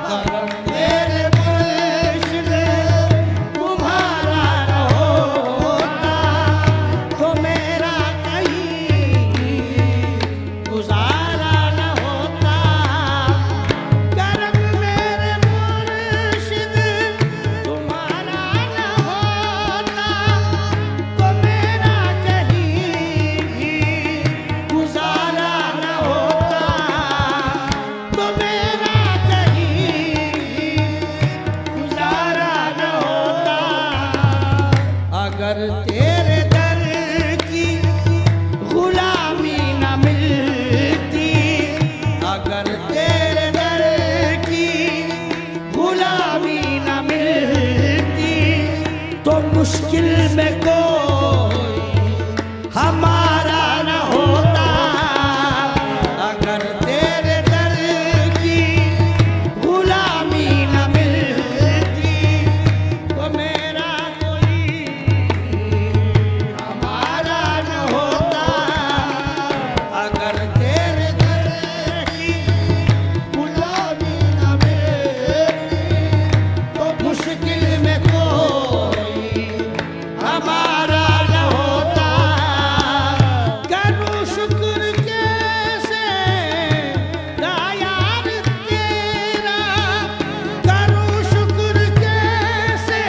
करम मेरे मुर्शिद तुम्हारा न होता तो मेरा कहीं गुजारा न होता। करम मेरे मुर्शिद तुम्हारा न होता तो मेरा कहीं भी गुजारा न होता तो मेरा कहीं गुजारा न होता। अगर तेरे दर की गुलामी न मिलती, अगर तेरे दर की गुलामी न मिलती तो मुश्किल में कोई हमारा न होता। अगर तेरे दर की गुलामी न मिलती तो मेरा कोई हमारा न होता। अगर तेरे दर की गुलामी न मिलती तो मुश्किल में कोई हमारा न होता। करूं शुक्र कैसे दायार तेरा, करूं शुक्र कैसे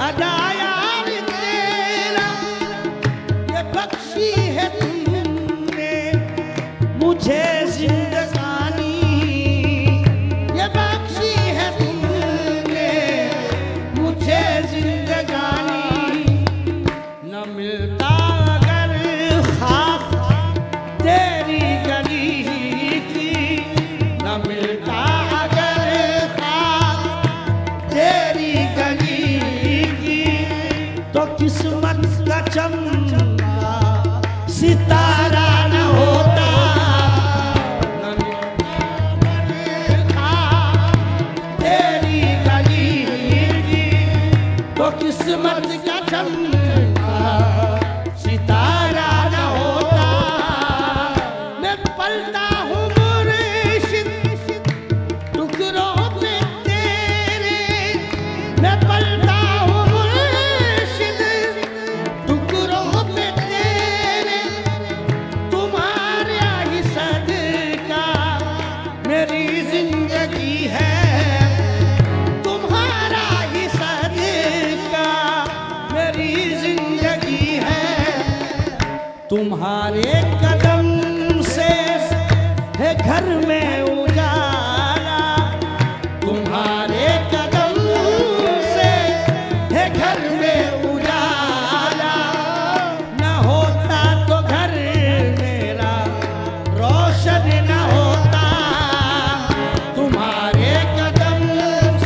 अदायार तेरा। ये बख्शी है तुमने मुझे जिंदगानी, ये बख्शी है तुमने मुझे जिंदगानी। न मिलता अगर खाक तेरी गली की, न मिलता अगर खाक तेरी गली की तो किस्मत का चमका सितारा न होता। न मिलता अगर खाक तेरी गली की तो किस्मत का चमका सितारा न होता। मैं पलता हूँ मुर्शिद टुकड़ों में तेरे, मैं पलता हूँ मुर्शिद टुकड़ों में तेरे। तुम्हारा ही सदका मेरी जिंदगी है, तुम्हारा ही सदका मेरी जिंदगी है। तुम्हारे कदम से है घर में उजाला, तुम्हारे कदम से है घर में उजाला। न होता तो घर मेरा रोशन न होता। तुम्हारे कदम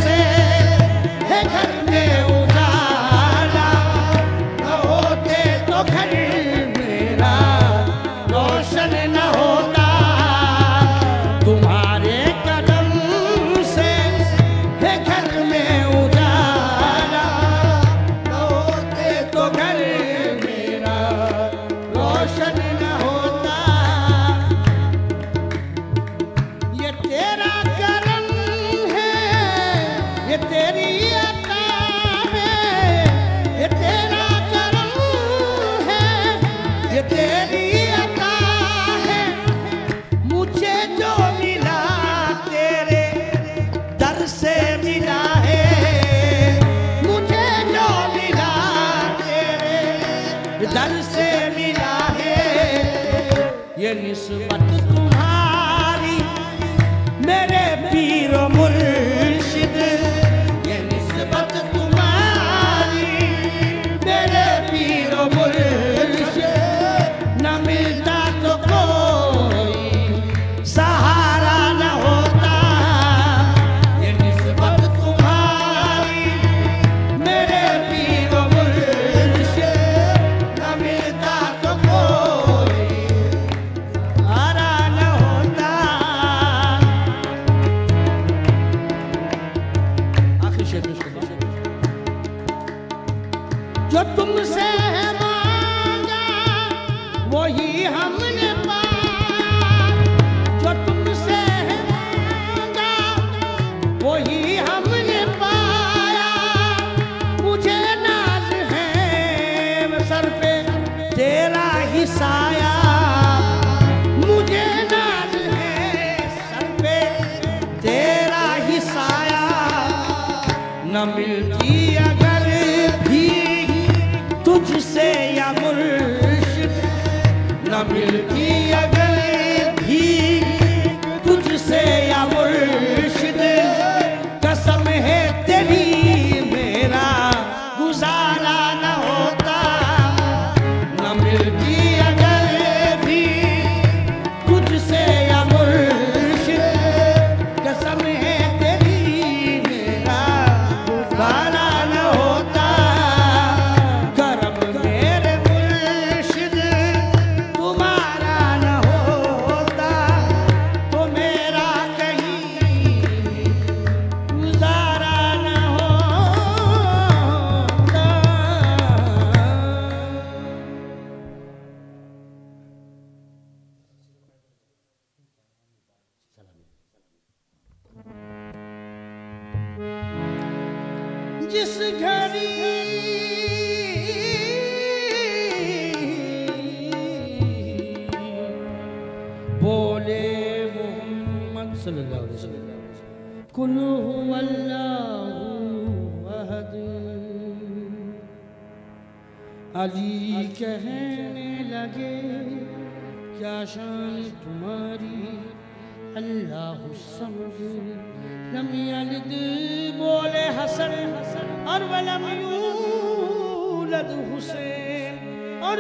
से है घर में उजाला, न होते तो घर मेरा रोशन न होता। तुम्हारे कदम से है घर में उजाला, न होते तो घर मेरा रोशन न होता। ये तेरा करम है, ये तेरी अता है, ये तेरा करम है, ये तेरी अता है। मुझे जो मिला तेरे दर से मिला है, मुझे जो मिला तेरे दर से मिला है। ये निस्बत तुम्हारी मेरे पीर ओ मुर्शिद, ये निस्बत तुम्हारी मेरे पीर ओ मुर्शिद। न मिलता तो कोई सहारा न होता। ये निस्बत तुम शेर में सुना, जो तुमसे मांगा वही हमने पाया, जो तुमसे मांगा वही हमने पाया, मुझे नाज है सर पे तेरा ही साया, मुझे नाज है सर पे तेरा ही साया, न मिलती अगर भी तुझसे या मुर्शिद, न मिलती अगर भी तुझसे या मुर्शिद, कसम है तेरी मेरा गुजारा न होता, न मिलती अगर भी तुझसे या मुर्शिद, कसम है तेरी मेरा गुजारा न होता, करम मेरे मुर्शिद तुम्हारा न होता, तो मेरा कहीं गुजारा न होता। जिस घड़ी बोले मोहम्मद सल्लल्लाहु अलैहि वसल्लम कुल हुवल्लाहु अहद, अली कहने लगे क्या शान तुम्हारी अल्लाहु समद, लम यलिद बोले हसन और वलम यूलद हुसैन और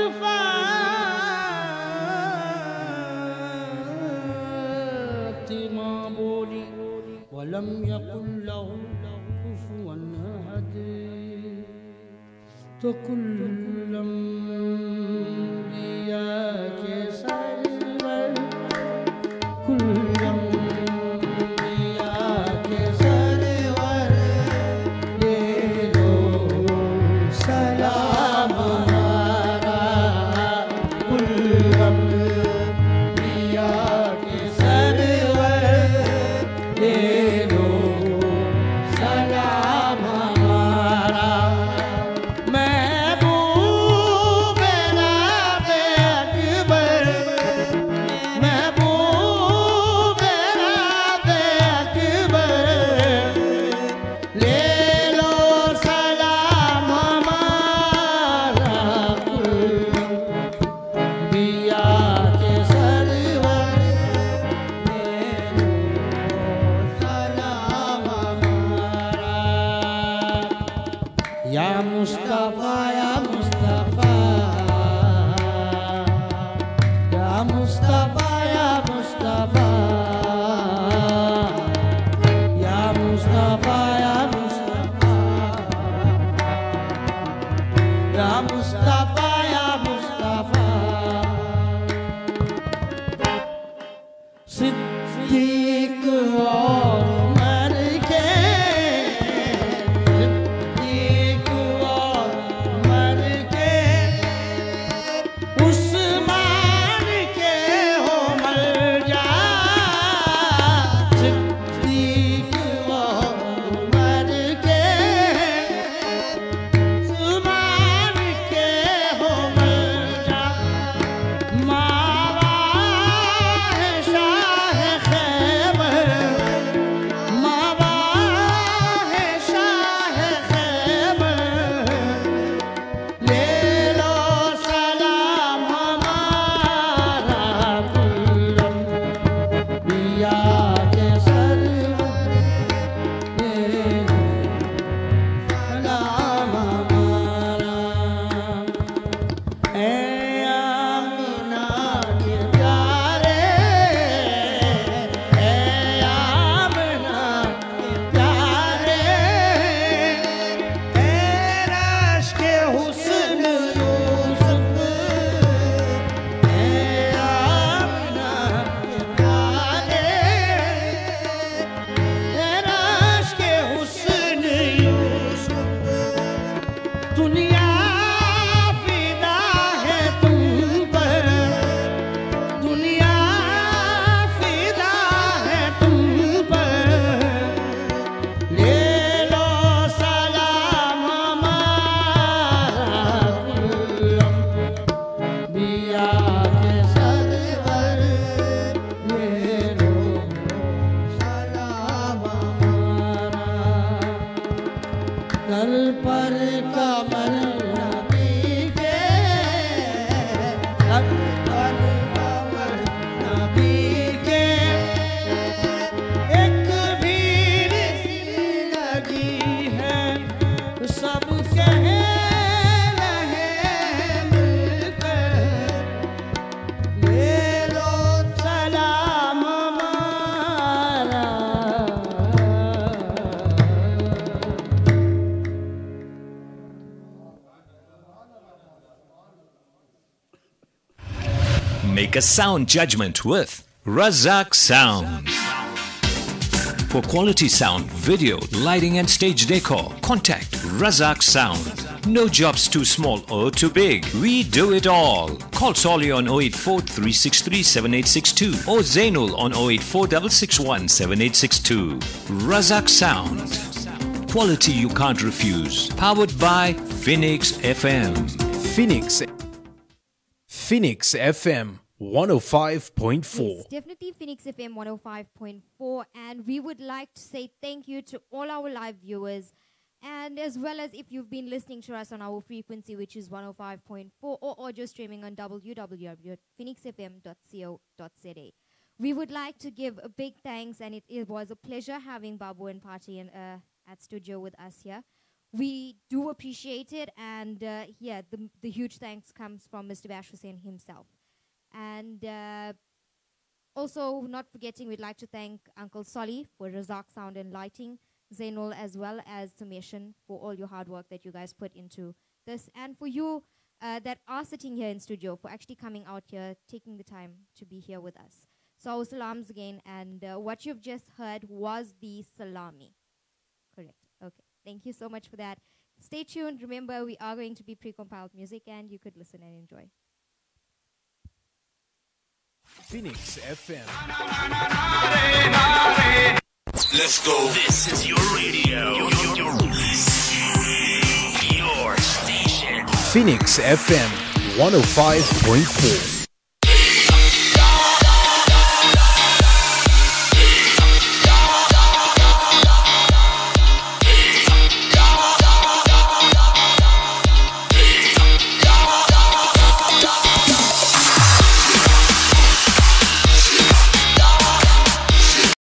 फातिमा बोली वलम यकुल लहु कुफुवन अहद, तो कुल्लम दिया के सरवर, कुल्लम दिया के सरवर, ले लो सलाम हमारा, कुल्लम दिया के सरवर, ले लो सलाम हमारा, महबूब राबे अकबर, महबूब राबे अकबर, ले लो सलाम हमारा, बिया के सरवर, ले लो सलाम हमारा, या मुस्तफा या मुस्तफा, या मुस्तफा या मुस्तफा, या मुस्तफा या मुस्तफा, या मुस्तफा या मुस्तफा, सिद्दीक और उमर के, सिद्दीक और उमर के, उस्मान के हो मलजा, सिद्दीक और कर पर कमल नबी के, कर पर कमल नबी के, एक भीड़ सी लगी है, सब कह रहे मिलकर, ले लो सलाम हमारा। Make a sound judgment with Razak Sound. For quality sound, video, lighting and stage decor, contact Razak Sound. No jobs too small or too big. We do it all. Call Solly on 084 363 7862 or Zainul on 084 661 7862. Razak Sound. Quality you can't refuse. Powered by Phoenix FM. Phoenix FM 105.4. Yes, definitely Phoenix FM 105.4, and we would like to say thank you to all our live viewers, and as well as if you've been listening to us on our frequency, which is 105.4, or audio streaming on www.phoenixfm.co.za. We would like to give a big thanks, and it was a pleasure having Babu and Party at studio with us here. We do appreciate it, and the huge thanks comes from Mr. Bash Hussain himself. And also, not forgetting, we'd like to thank Uncle Solly for Razak Sound and Lighting, Zainul as well as Sumershan for all your hard work that you guys put into this, and for you that are sitting here in studio for actually coming out here, taking the time to be here with us. So salams again, and what you've just heard was the salami. Correct. Okay. Thank you so much for that. Stay tuned. Remember, we are going to be pre-compiled music, and you could listen and enjoy. Phoenix FM. Let's go. This is your radio. Your station. Phoenix FM 105.4.